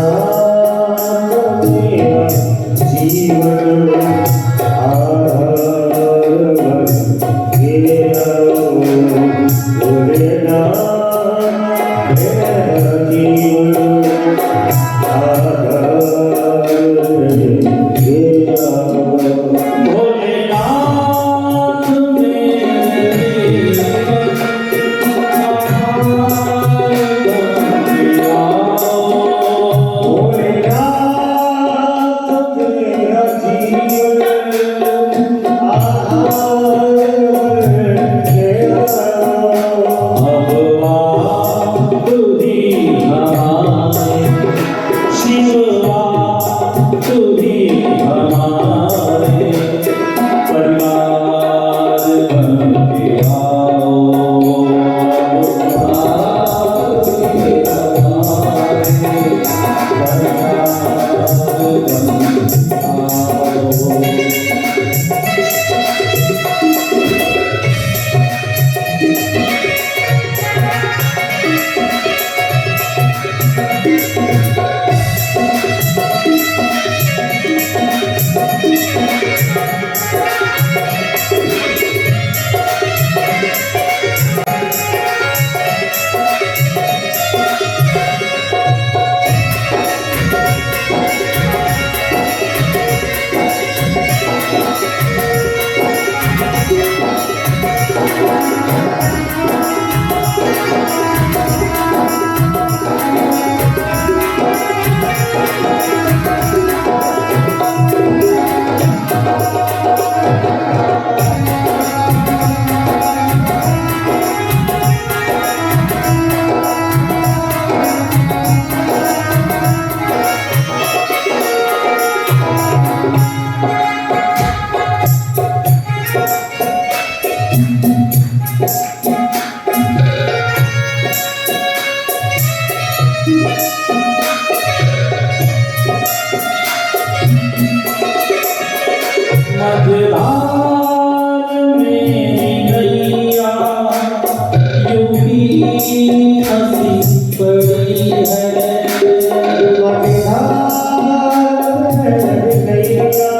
मेरा जीवन आधार बन गया, भोलेनाथ मेरा जीवन है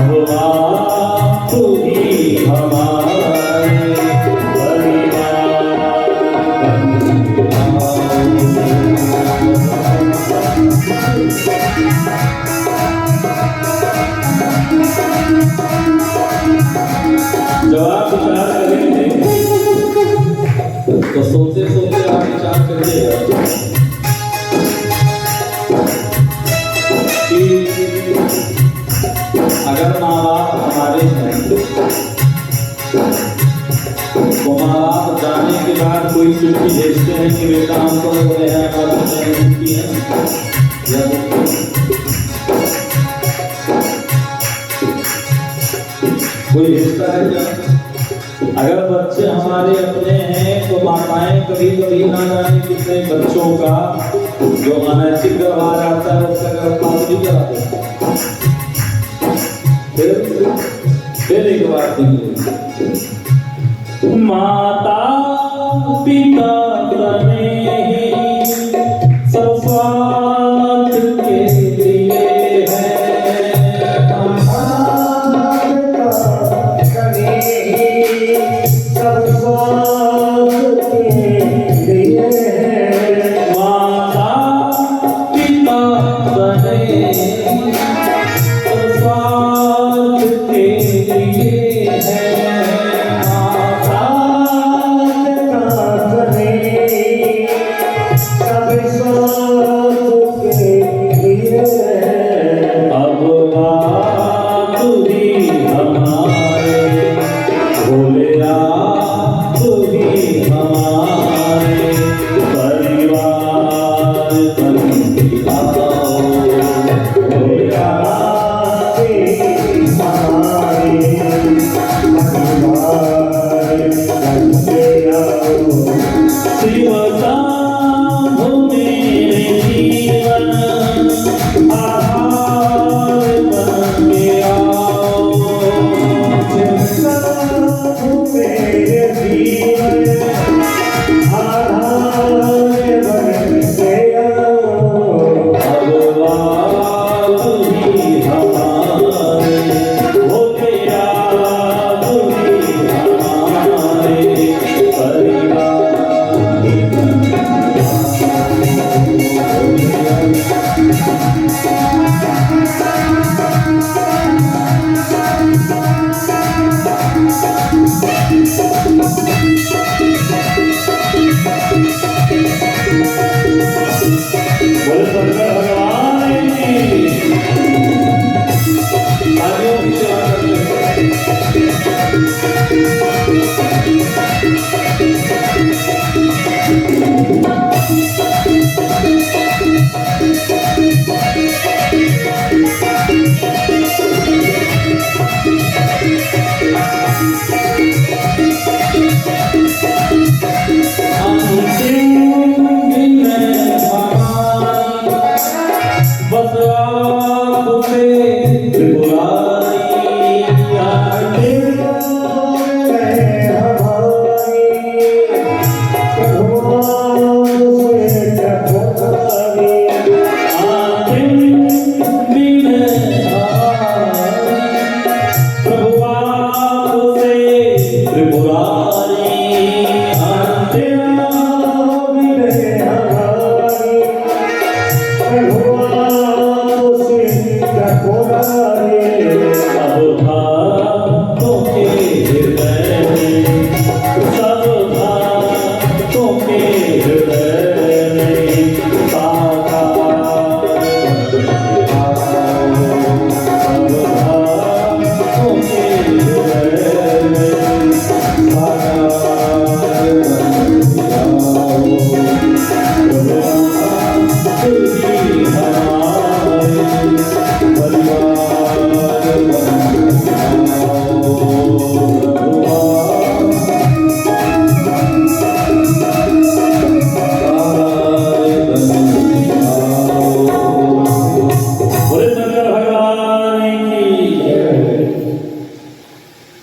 अब आप ही हमारे परिवार जब आप विचार करेंगे तो सोचते सोचते आप विचार करिएगा कि अगर माँ बाप हमारे हैं तो माँ बाप जाने के बाद कोई चिट्ठी भेजते हैं कि बेटा हम तो बोले हैं छुट्टी है या कोई भेजता है क्या? अगर बच्चे हमारे अपने हैं तो माताएं कभी कभी ना जाने कितने बच्चों का जो अनैतिक व्यवहार आता है उसका गर्भपात भी करा देते हैं। फिर एक बात देखिए, माता पिता स्नेही सब स्वार्थ के लिए है।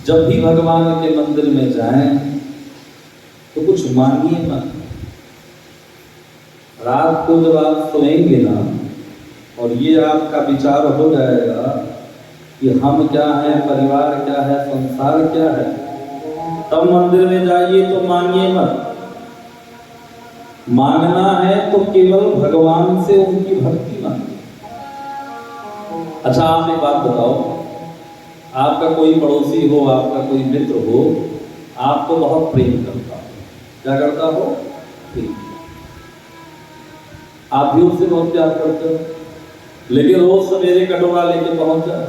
जब भी भगवान के मंदिर में जाएं तो कुछ मांगिए मत। रात को जब आप सोएंगे ना और ये आपका विचार हो जाएगा कि हम क्या है, परिवार क्या है, संसार क्या है, तब मंदिर में जाइए तो मांगिए मत। मांगना है तो केवल भगवान से उनकी भक्ति मांगिए। अच्छा आप एक बात बताओ, आपका कोई पड़ोसी हो, आपका कोई मित्र हो, आपको बहुत प्रेम करता हो, क्या करता हो? प्रेम। आप भी उससे बहुत प्यार करते हो, लेकिन रोज सवेरे कटोरा लेके पहुंच जाए,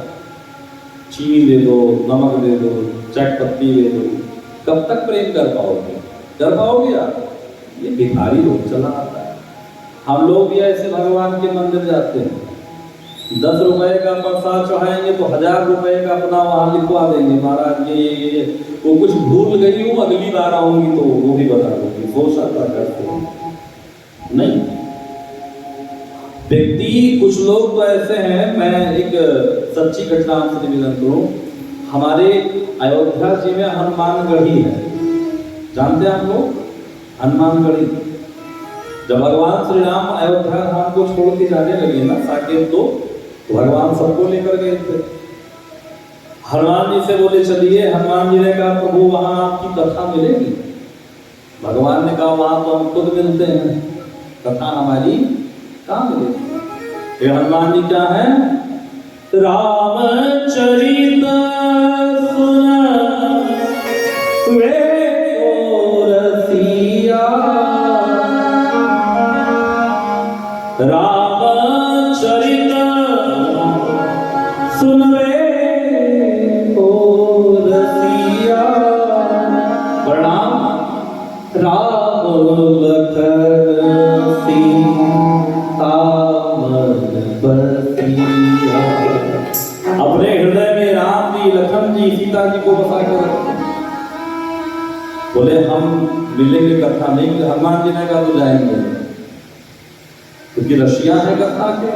चीनी दे दो, नमक दे दो, चट पत्ती दे दो, कब तक प्रेम कर पाओगे? कर पाओगे आप? ये भिखारी लोग चला आता है। हम लोग भी ऐसे भगवान के मंदिर जाते हैं, 10 रुपए का प्रसाद चढ़ाएंगे तो 1000 रुपए का अपना वहां लिखवा देंगे, महाराज ये वो कुछ भूल गई हूँ, अगली बार आऊंगी तो वो भी बता दूंगी। सोच आता करते नहीं व्यक्ति। कुछ लोग तो ऐसे हैं, मैं एक सच्ची घटना आपसे निवेदन करूं। हमारे अयोध्या जी में हनुमानगढ़ी है, जानते हैं आप लोग? हनुमानगढ़ी। जब भगवान श्री राम अयोध्या धाम को छोड़ के जाने लगे ना साकेत, तो भगवान सबको लेकर गए थे। हनुमान जी से बोले चलिए, हनुमान जी ने कहा प्रभु वहां आपकी कथा मिलेगी। भगवान ने कहा वहां तो हम खुद मिलते हैं, कथा हमारी कहाँ मिलेगी? ये हनुमान जी क्या है? रामचरित सुनवे को रसिया, रामचरित सुनवे को रसिया, प्रणाम राम लखन सीता बसिया। अपने हृदय में राम जी, लखन जी, सीता जी को बसा कर रखे। बोले हम मिलेंगे, कथा नहीं मिले। हनुमान जी ने कहा तो जाएंगे, क्योंकि रशिया है कथा के।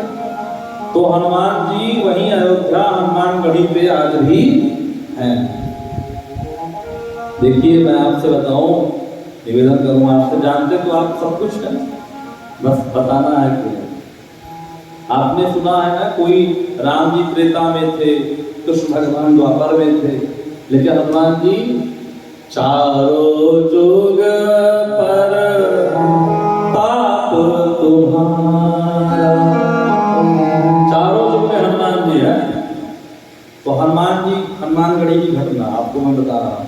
तो हनुमान जी वहीं अयोध्या हनुमानगढ़ी पे आज भी हैं। देखिए मैं आपसे बताऊं, निवेदन करूं आपसे, जानते तो आप सब कुछ है, बस बताना है कि आपने सुना है ना, कोई राम जी त्रेता में थे, कृष्ण भगवान द्वापर में थे, लेकिन हनुमान जी चारों जुग पर ताप तुम्हारा। चारों जुग में हनुमान जी है। तो हनुमान जी, हनुमानगढ़ी की घटना आपको मैं बता रहा हूँ।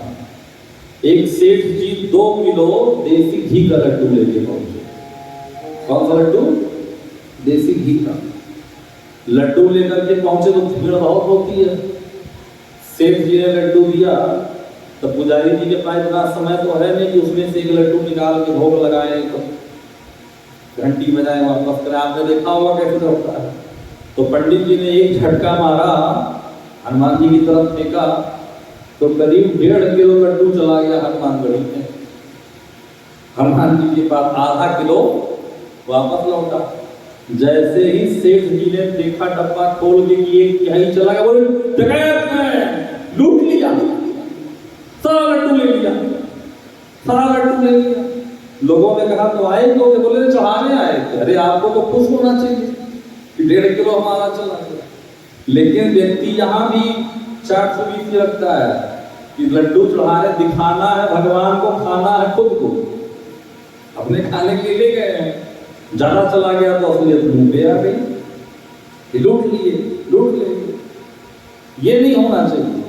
एक सेठ जी 2 किलो देसी घी का लड्डू लेके पहुंचे। कौन सा लड्डू? देसी घी का लड्डू लेकर के पहुंचे तो भीड़ बहुत होती है। सेठ जी ने लड्डू दिया तो पुजारी जी के पास इतना समय तो है नहीं कि उसमें से एक लड्डू निकाल के भोग लगाए, तो घंटी बजाए वापस करें। आपने देखा होगा कैसे होता है। तो पंडित जी ने एक झटका मारा, हनुमान जी की तरफ फेंका, तो करीब 1.5 किलो लड्डू चला गया हनुमानगढ़ी में। हनुमान जी के पास आधा किलो वापस लौटा। जैसे ही सेठ जी ने देखा डब्बा खोल के कि एक तिहाई चला गया, बोले डकैत ने लूट लिया, सारा लड्डू ले लिया, सारा लड्डू ले लिया। लोगों ने कहा तो आए लोग, बोले चढ़ाने आए थे। अरे आपको तो खुश होना चाहिए कि 1.5 किलो हमारा चला गया। लेकिन व्यक्ति यहाँ भी 420 रखता है कि लड्डू चढ़ाने, दिखाना है भगवान को, खाना है खुद को। अपने खाने के लिए गए हैं, ज्यादा चला गया तो असलियत मुंह पे आ गई, लूट लिए, लूट लेंगे। ये नहीं होना चाहिए।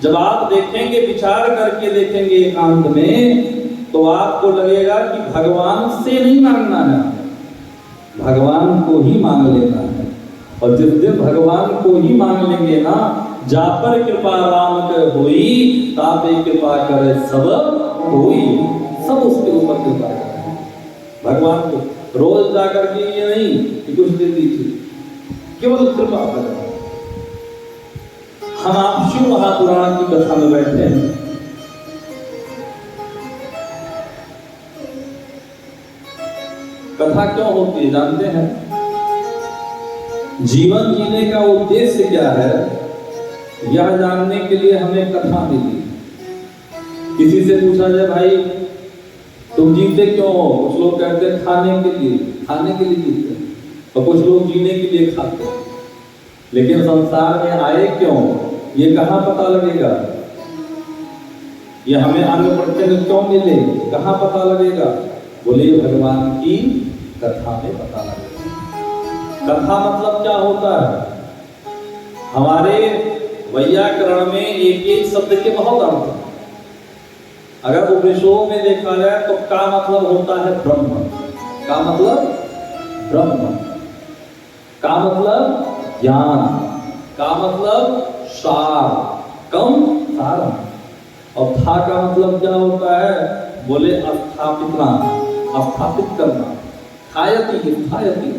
जब आप देखेंगे, विचार करके देखेंगे एकांत में, तो आपको लगेगा कि भगवान से नहीं मांगना है, भगवान को ही मांग लेना है। और जिस दिन भगवान को ही मांग लेंगे ना, जा पर कृपा राम के होई, तापे कृपा करे सब होई, सब उसके ऊपर कृपा करे। भगवान को रोज जाकर के ये नहीं कि कुछ दे दीजिए, केवल कृपा करें। हम आप शिव महापुराण की कथा में बैठे हैं। कथा क्यों होती है जानते हैं? जीवन जीने का उद्देश्य क्या है, यह जानने के लिए हमें कथा मिली। किसी से पूछा जाए भाई तुम जीते क्यों हो? कुछ लोग कहते हैं खाने के लिए, खाने के लिए जीते हैं, और कुछ लोग जीने के लिए खाते हैं। लेकिन संसार में आए क्यों, ये कहाँ पता लगेगा? ये हमें अंग प्रत्यंग क्यों मिले, कहाँ पता लगेगा? बोले भगवान की कथा में पता लगेगा। कथा मतलब क्या होता है? हमारे वैयाकरण में एक एक शब्द के बहुत अर्थ हैं। अगर उपनिषदों में देखा जाए तो का मतलब होता है ब्रह्म, का मतलब ब्रह्म, का मतलब ज्ञान, का मतलब सार, कम सारम, और था का मतलब क्या होता है? बोले स्थापितना, स्थापित करना, थायति स्थायति।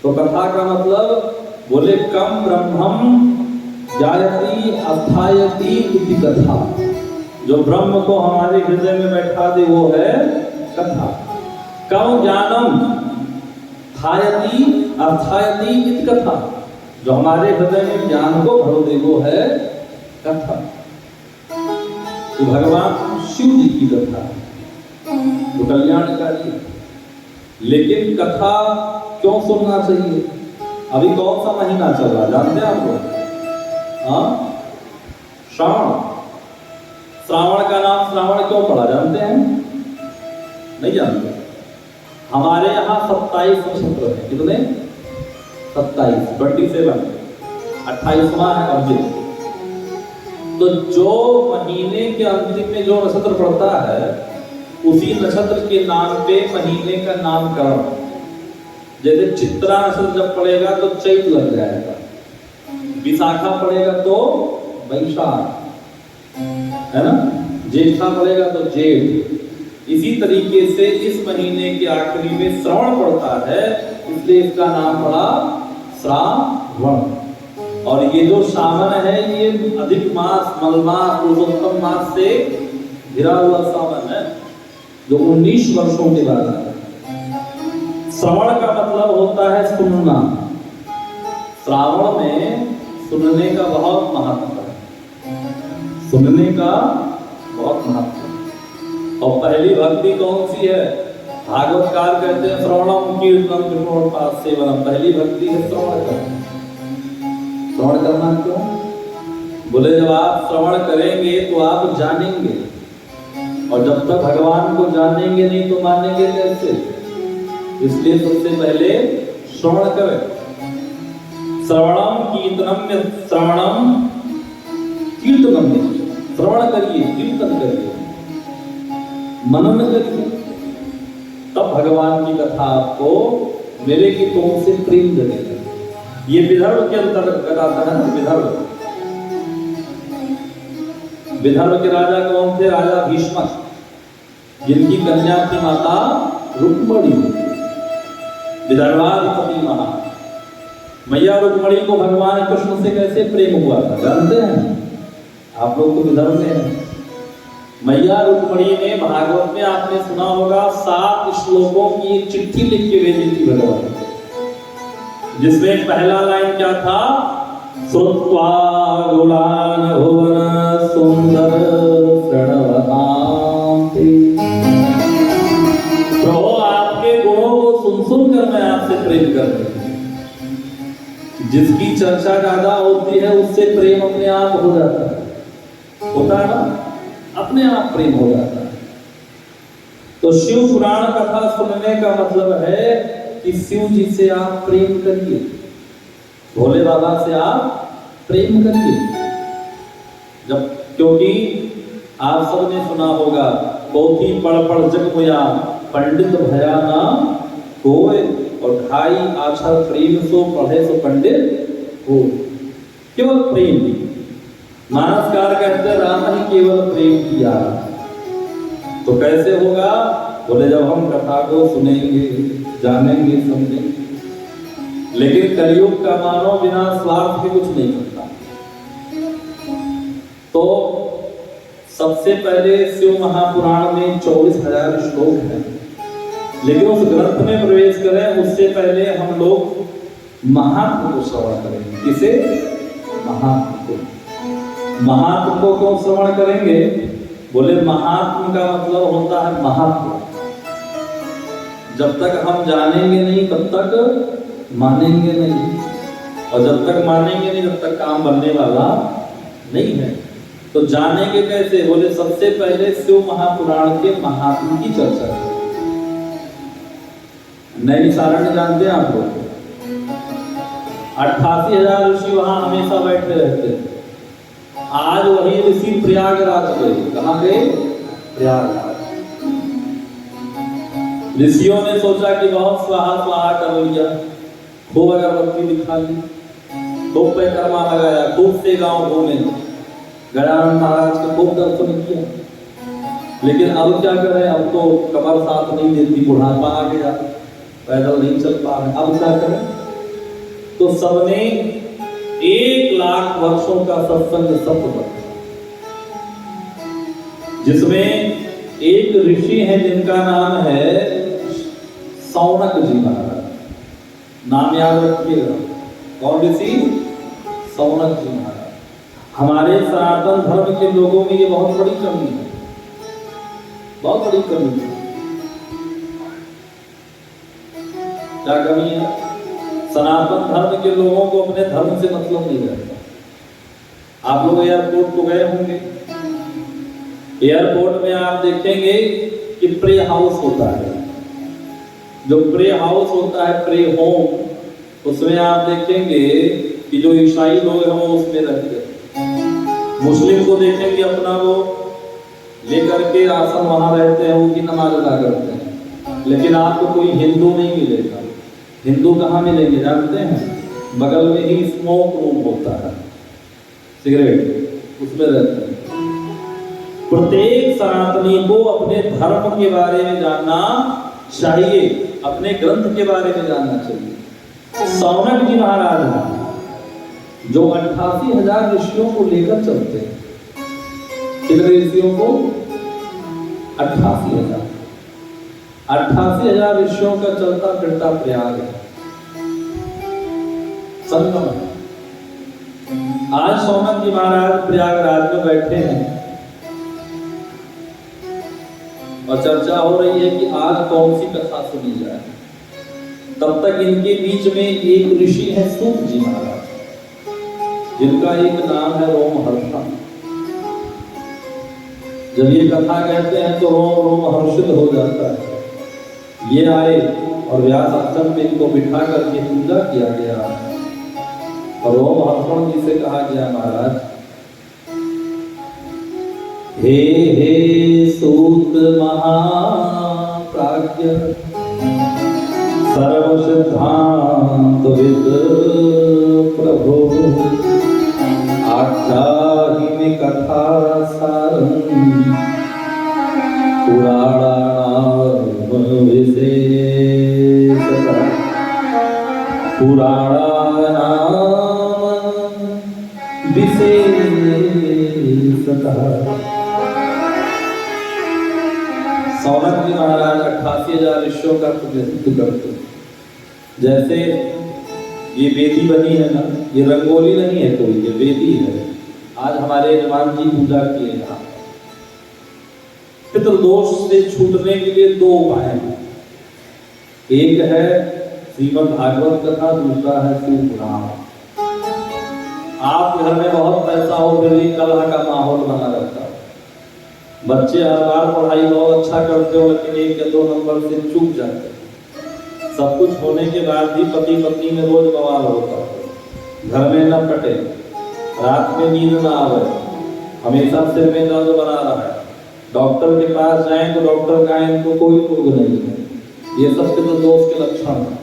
तो कथा का मतलब बोले कम ब्रह्मम जायति अस्थायति इति कथा। जो ब्रह्म को हमारे हृदय में बैठा दे वो है कथा। कम ज्ञानम थायति अस्थायति इति कथा। जो हमारे हृदय में ज्ञान को भर दे वो है कथा। तो भगवान शिव जी की कथा तो कल्याणकारी। लेकिन कथा क्यों सुनना चाहिए? अभी कौन सा महीना चल रहा जानते हैं आप लोग? श्रावण। श्रावण का नाम श्रावण क्यों पड़ा जानते हैं? नहीं जानते? हमारे यहाँ 27 नक्षत्र है। कितने? 27, 27, 28वां है अभिजित। तो जो महीने के अंतिम में जो नक्षत्र पड़ता है उसी नक्षत्र के नाम पे महीने का नामकरण। जैसे चित्रा नक्षत्र जब पड़ेगा तो चैत लग जाएगा, विशाखा पड़ेगा तो वैशाख, है ना, ज्येष्ठा पड़ेगा तो जेठ। इसी तरीके से इस महीने के आखिरी में श्रवण पड़ता है, इसलिए इसका नाम पड़ा श्रावण। और ये जो सावन है ये अधिक मास, मलमास, पुरुषोत्तम मास से घिरा हुआ सावन है जो 19 वर्षों के बाद है। श्रवण का मतलब होता है सुनना। श्रावण में सुनने का बहुत महत्व है, सुनने का बहुत महत्व है। और पहली भक्ति कौन सी है? भागवतकार कहते हैं श्रवणम कीर्तनम कृष्णोपास सेवनम। पहली भक्ति है श्रवण करना। श्रवण करना क्यों? बोले जब आप श्रवण करेंगे तो आप जानेंगे, और जब तक भगवान को जानेंगे नहीं तो मानेंगे कैसे? इसलिए सबसे पहले श्रवण करें। श्रवणम कीर्तनम, श्रवणम कीर्तनम, श्रवण करिए, कीर्तन करिए, मनन करिए, तब भगवान की कथा आपको मिलेगी, तो उनसे प्रेम जगेगा। ये विदर्भ के अंतर्गत आता है ना, विदर्भ। विदर्भ के राजा कौन थे? राजा भीष्म, जिनकी कन्या थी माता रुक्मणी। विदर्भाधिपति महा मैया रुक्मणी को भगवान कृष्ण से कैसे प्रेम हुआ था जानते हैं? आप लोग तो विदर्भ में हैं। मैया रुक्मणी ने भागवत में आपने सुना होगा 7 श्लोकों की एक चिट्ठी लिख के भेजी थी भगवान, जिसमें पहला लाइन क्या था? श्रुत्वा गुणान् भुवन सुंदर प्रणवतां ते। प्रभु आपके गुणों को सुन कर मैं आपसे प्रेम करती हूं। जिसकी चर्चा ज्यादा होती है उससे प्रेम अपने आप हो जाता है, होता है ना, अपने आप प्रेम हो जाता है। तो शिव पुराण कथा सुनने का मतलब है कि शिव जी से आप प्रेम करिए, भोले बाबा से आप प्रेम करिए। जब, क्योंकि आप सबने सुना होगा, पोथी पढ़ पढ़ जग मुया पंडित भया ना होए, और 2.5 अक्षर प्रेम सो पढ़े सो पंडित हो। केवल प्रेम। मानसकार कहते राम ही केवल प्रेम किया। तो कैसे होगा? बोले जब हम कथा को सुनेंगे, जानेंगे, समझेंगे। लेकिन कलयुग का मानव बिना स्वार्थ के कुछ नहीं करता। तो सबसे पहले शिव महापुराण में 24,000 श्लोक हैं, लेकिन उस ग्रंथ में प्रवेश करें उससे पहले हम लोग महात्म को श्रवण करेंगे। किसे? महात्म को। महात्म को क्यों श्रवण करेंगे? बोले महात्म का मतलब होता है महत्व। जब तक हम जानेंगे नहीं तब तक मानेंगे नहीं, और जब तक मानेंगे नहीं तब तक काम बनने वाला नहीं है। तो जानेंगे कैसे? बोले सबसे पहले शिव महापुराण के महात्म की चर्चा करें। नैमिषारण्य जानते हैं आप लोग? 88,000 ऋषि वहां हमेशा बैठे रहते थे। आज वही ऋषि प्रयागराज गए। कहां गए? प्रयागराज। ऋषियों ने सोचा कि बहुत स्वाहा स्वाहा कर लिया, खूब अगरबत्ती दिखा ली, खूब परिक्रमा लगाया, खूब से गांव घूमे, गजानन महाराज का खूब दर्शन किया। लेकिन अब क्या करें? अब तो कमर साथ नहीं देती, बुढ़ापा आ गया, पैदल नहीं चल पा रहे। अब क्या करें? तो सबने 1,00,000 वर्षों का सत्संग सत्य रखा, जिसमें एक ऋषि हैं जिनका नाम है सौनक जी महाराज। नाम याद रखिएगा। कौन ऋषि? सौनक जी महाराज। हमारे सनातन धर्म के लोगों में ये बहुत बड़ी कमी है, बहुत बड़ी कमी है। क्या कमी है? सनातन धर्म के लोगों को अपने धर्म से मतलब नहीं रहता। आप लोग एयरपोर्ट तो गए होंगे। एयरपोर्ट में आप देखेंगे कि प्रे हाउस होता है। जो प्रे हाउस होता है, प्रे होम, उसमें आप देखेंगे कि जो ईसाई लोग हैं वो उसमें रहते हैं। मुस्लिम को देखेंगे अपना वो लेकर के आसन वहां रहते हैं, उनकी नमाज अदा करते हैं। लेकिन आपको कोई हिंदू नहीं मिलेगा। हिंदू कहाँ मिलेंगे जानते हैं? बगल में ही स्मोक रूम होता है, सिगरेट, उसमें रहते हैं। प्रत्येक सनातनी को अपने धर्म के बारे में जानना चाहिए, अपने ग्रंथ के बारे में जानना चाहिए। सौनक जी महाराज जो 88,000 ऋषियों को लेकर चलते हैं। कितने ऋषियों को? 88,000। 88,000 ऋषियों का चलता फिरता प्रयाग है, संगम है। आज सौनक जी महाराज प्रयागराज में बैठे हैं और चर्चा हो रही है कि आज कौन सी कथा सुनी जाए। तब तक इनके बीच में एक ऋषि है सूत जी महाराज, जिनका एक नाम है रोमहर्षण। जब ये कथा कहते हैं तो रोम हर्षित हो जाता है। ये आए और व्यास आश्रम में इनको बिठा करके पूजा किया गया और रोमहर्षण जी से कहा गया, महाराज हे हे सूत महाप्राज्ञ सर्व सिद्धांत विद प्रभु आख्याहि कथा सारं पुराणानां विशेषतः सौनक जी महाराज 88,000 ऋषियों का प्रतिनिधित्व करते हैं। जैसे ये वेदी बनी है ना, ये रंगोली नहीं है कोई, ये वेदी है। आज हमारे यजमान जी पूजा किए यहाँ। पितृदोष से छूटने के लिए 2 उपाय हैं। एक है श्रीमद् भागवत कथा, दूसरा है शिव पुराण। आप घर में बहुत पैसा हो फिर भी कलह का माहौल बना रहता है। बच्चे हर बार पढ़ाई बहुत अच्छा करते हो लेकिन 1 या 2 नंबर से चूक जाते हैं। सब कुछ होने के बाद भी पति पत्नी में रोज बवाल होता है, घर में न कटे, रात में नींद ना आवे, हमेशा सिर में दर्द बना रहा है। डॉक्टर के पास जाएं तो डॉक्टर कहें इनको कोई रोग नहीं है। ये सब पितृदोष के लक्षण हैं।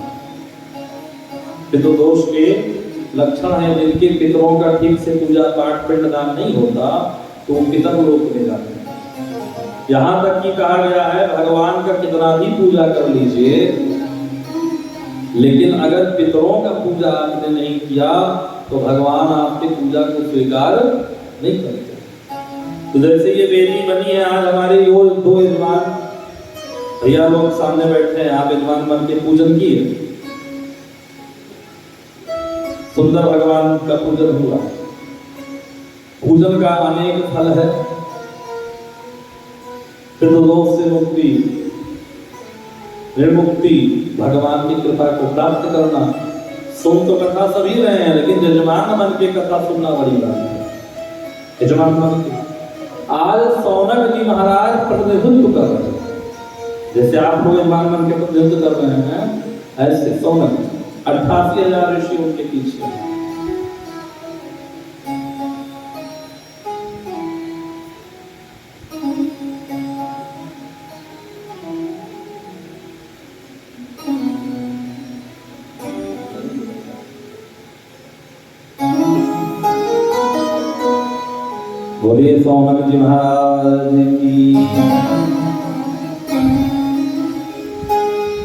पितृदोष के लक्षण हैं। जिनके पितरों का ठीक से पूजा पाठ पिंडदान नहीं होता तो वो पितर लोक में जाते हैं। यहाँ तक कि कहा गया है भगवान का कितना भी पूजा कर लीजिए, लेकिन अगर पितरों का पूजा आपने नहीं किया तो भगवान आपकी पूजा को स्वीकार नहीं करते। तो जैसे ये वेदी बनी है, आज हमारे यो 2 यजमान भैया लोग सामने बैठे हैं, आप यजमान बन के पूजन किए, सुंदर भगवान का पूजन हुआ। पूजन का अनेक फल है। पितृदोष से मुक्ति, निर्मुक्ति, भगवान की कृपा को प्राप्त करना, सुन तो कथा सभी रहे हैं, लेकिन यजमान मन के कथा सुनना बड़ी बात है। यजमान मन के आज सौनक जी महाराज प्रतिनिधित्व कर रहे हैं, जैसे आप लोग यजमान मन के प्रतिनिधित्व कर रहे हैं, ऐसे सौनक 88,000 ऋषि उनके पीछे हैं। बोलिए सौनक जी महाराज की।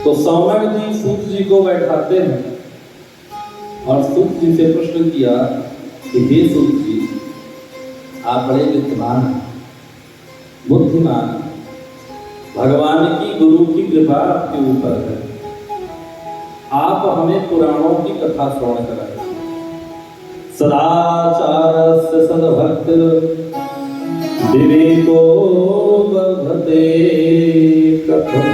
तो सौनक जी सूत जी को बैठाते हैं और सूत जी से प्रश्न किया कि हे सूत जी, आप बड़े विद्वान हैं, बुद्धिमान, भगवान की गुरु की कृपा आपके ऊपर है, आप हमें पुराणों की कथा श्रवण कराइए। सदाचारस्य सद्भक्त विवेको वर्धते कथम।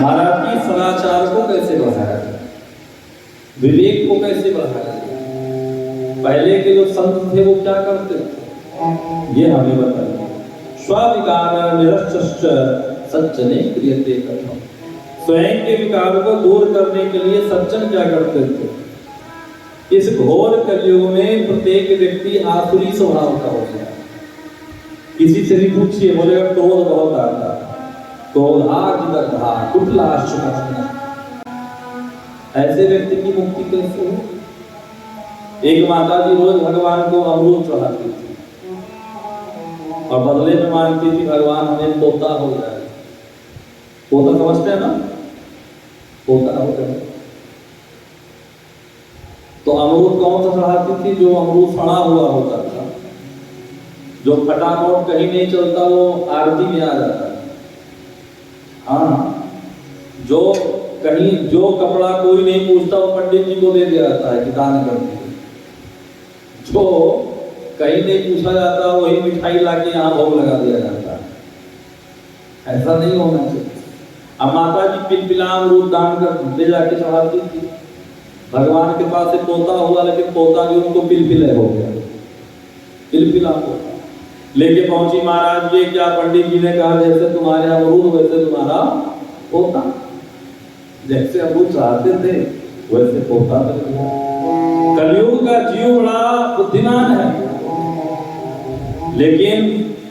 महाराज जी, सदाचार को कैसे बढ़ाया जाए, विवेक को कैसे बढ़ाया जाए? पहले के जो संत थे वो क्या करते थे, ये हमें बताइए। स्विकार निरश्च सज्जने क्रियते कथम। स्वयं के विकार को दूर करने के लिए सज्जन क्या करते थे? इस घोर कलयुग में प्रत्येक व्यक्ति आसुरी स्वभाव का हो गया। किसी से भी पूछिए, बोलेगा क्रोध बहुत आता, क्रोधार्जिता कुटिलाश्च कथन। ऐसे व्यक्ति की मुक्ति कैसे हो? एक माता जी रोज भगवान को अमरूद चढ़ाती थी और बदले में मांगती थी भगवान हमें पोता हो जाए। पोता समझते हैं ना, पोता हो जाए। तो अमरूद कौन सा चढ़ाती थी? जो अमरूद सड़ा हुआ होता था, जो फटा नोट कहीं नहीं चलता वो आरती में आ जाता है। हाँ, जो कहीं जो कपड़ा कोई नहीं पूछता वो पंडित जी को दे दिया जाता है कि दान कर दिए। जो कहीं नहीं पूछा जाता वही मिठाई लाके यहाँ भोग लगा दिया जाता है। ऐसा नहीं होना चाहिए। अब माता जी पिलपिला अमरूद दान कर दे जाके चढ़ाती थी। भगवान के पास एक पोता हुआ, लेकिन पोता भी उनको पिलपिले हो गया, पिलपिला पोता लेके पहुंची महाराज जी। क्या पंडित जी ने कहा, जैसे तुम्हारे अमरूद वैसे तुम्हारा पोता। जैसे अमरूद चाहते थे वैसे पोता। कलयुग का जीव बड़ा बुद्धिमान है, लेकिन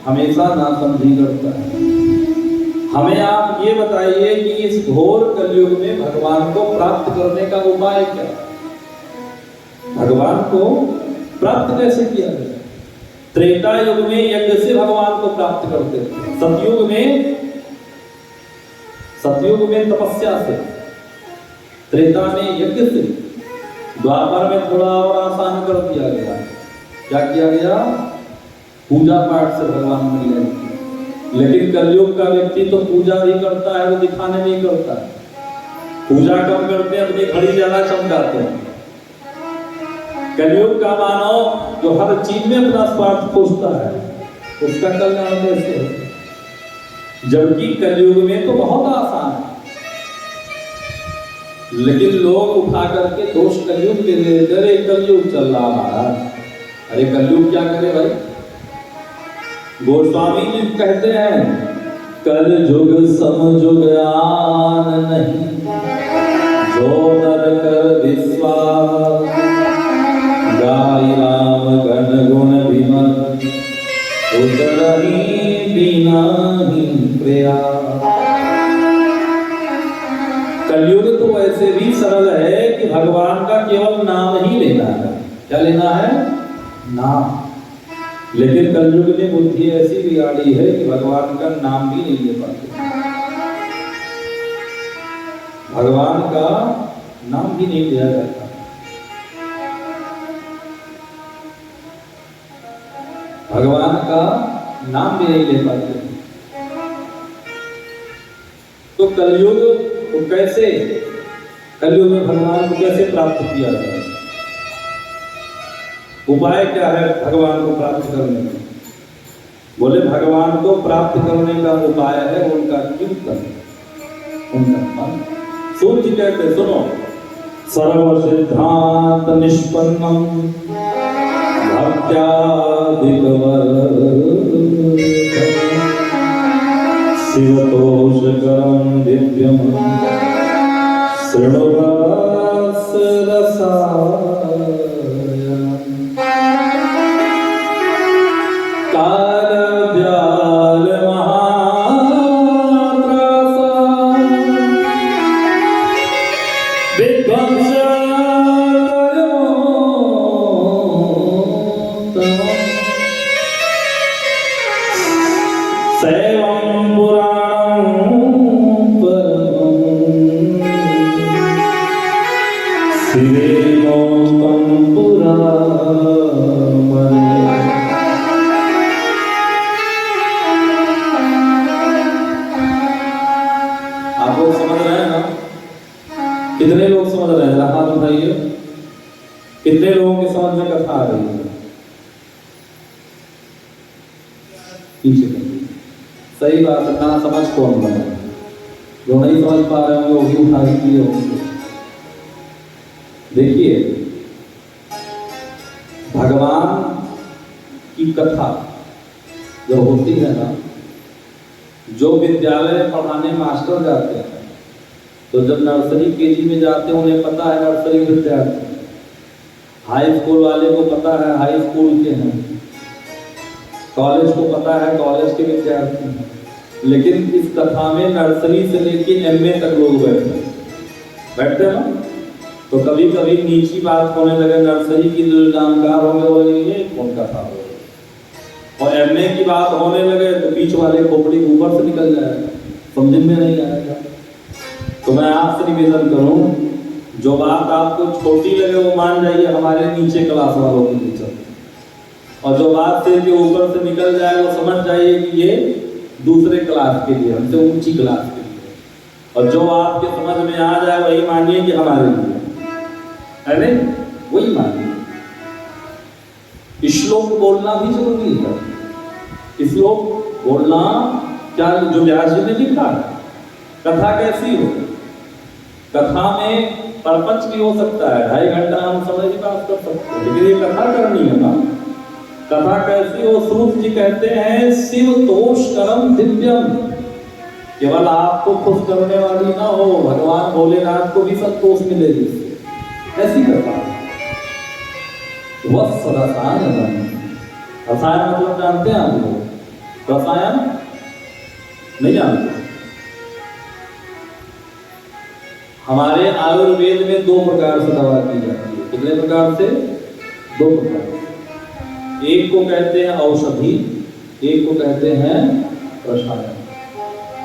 हमेशा नासमझी करता है। हमें आप ये बताइए कि इस घोर कलयुग में भगवान को प्राप्त करने का उपाय क्या है? भगवान को प्राप्त कैसे किया जाए? त्रेता युग में यज्ञ से भगवान को प्राप्त करते थे, सतयुग में तपस्या से, त्रेता में यज्ञ से, द्वापर में थोड़ा और आसान कर दिया गया। क्या किया गया? पूजा पाठ से भगवान मिल गए। लेकिन कलयुग का व्यक्ति तो पूजा भी करता है, वो दिखाने नहीं करता। पूजा कम करते हैं, अपनी घड़ी ज्यादा चमकाते हैं। कलयुग का मानव जो हर चीज में अपना स्वार्थ खोजता है, उसका कल्याण कैसे हो? जबकि कलयुग में तो बहुत आसान है, लेकिन लोग उठा करके दोष कलयुग के लिए, अरे कलयुग चल रहा महाराज, अरे कलयुग क्या करे भाई? गोस्वामी जी कहते हैं, कल युग समयुग आन नहीं, जो नर कर विश्वास, गाय राम गण गुण विमल, उतरही बिना ही प्रयास। कलयुग तो वैसे भी सरल है कि भगवान का केवल नाम ही लेना है। क्या लेना है? नाम। लेकिन कलयुग में बुद्धि ऐसी बिगाड़ी है कि भगवान का नाम भी नहीं ले पाते। भगवान का नाम भी नहीं लिया जाता। भगवान का नाम भी नहीं ले पाते। तो कलयुग को कैसे, कलयुग में भगवान को कैसे प्राप्त किया जाए? उपाय क्या है भगवान को प्राप्त करने का? बोले भगवान को प्राप्त करने का उपाय है उनका कीर्तन, उनका मन। सूर्य कहते सुनो, सर्वसिद्धांत निष्पन्नम भक्त्यादिकवर्धनम् शिवतोषकरं दिव्यं शृणुरसरसायनम् कितने लोग समझ रहे हैं? हाथ उठाइए। कितने लोगों के समझ में कथा आ रही है? सही बात है ना। समझ कौन बना? जो नहीं समझ पा रहे होंगे वो भी उठा ही दिए होंगे। देखिए, भगवान की कथा जो होती है ना, जो विद्यालय में पढ़ाने मास्टर जाते हैं, तो जब नर्सरी केजी में जाते हैं उन्हें पता है नर्सरी विद्यार्थी, हाई स्कूल वाले को पता है हाई स्कूल के हैं, कॉलेज को पता है कॉलेज के विद्यार्थी हैं। लेकिन इस कथा में नर्सरी से लेके एमए तक लोग बैठते हैं ना। तो कभी कभी नीची बात होने लगे, नर्सरी की जो जानकार होंगे बोलेंगे ये कौन कथा हो, और एमए की बात होने लगे तो बीच वाले खोपड़ी ऊपर से निकल जाएगा, समझ में नहीं आएगा। तो मैं आपसे निवेदन करूं, जो बात आपको छोटी लगे वो मान जाइए हमारे नीचे क्लास वालों के नीचे, और जो बात सिर के ऊपर से निकल जाए वो समझ जाइए कि ये दूसरे क्लास के लिए, हमसे ऊंची क्लास के लिए, और जो आपके समझ में आ जाए वही मानिए कि हमारे लिए है, नहीं वही मानिए। श्लोक बोलना भी जरूरी है। श्लोक बोलना क्या जो व्यास जी ने लिखा है, कथा कैसी हो, कथा में परपंच भी हो सकता है, 2.5 घंटा हम समय की बात कर सकते हैं, लेकिन ये कथा करनी है ना। कथा कैसी हो? सूत जी कहते हैं शिव तोष करम दिव्यम, केवल आपको खुश करने वाली ना हो, भगवान भोलेनाथ को भी संतोष मिलेगी, ऐसी कथा। रसायन, रसायन मतलब जानते हैं आप लोग? रसायन नहीं जानते? हमारे आयुर्वेद में 2 प्रकार से दवा की जाती है। कितने प्रकार से? 2 प्रकार। एक को कहते हैं औषधि, एक को कहते हैं रसायन।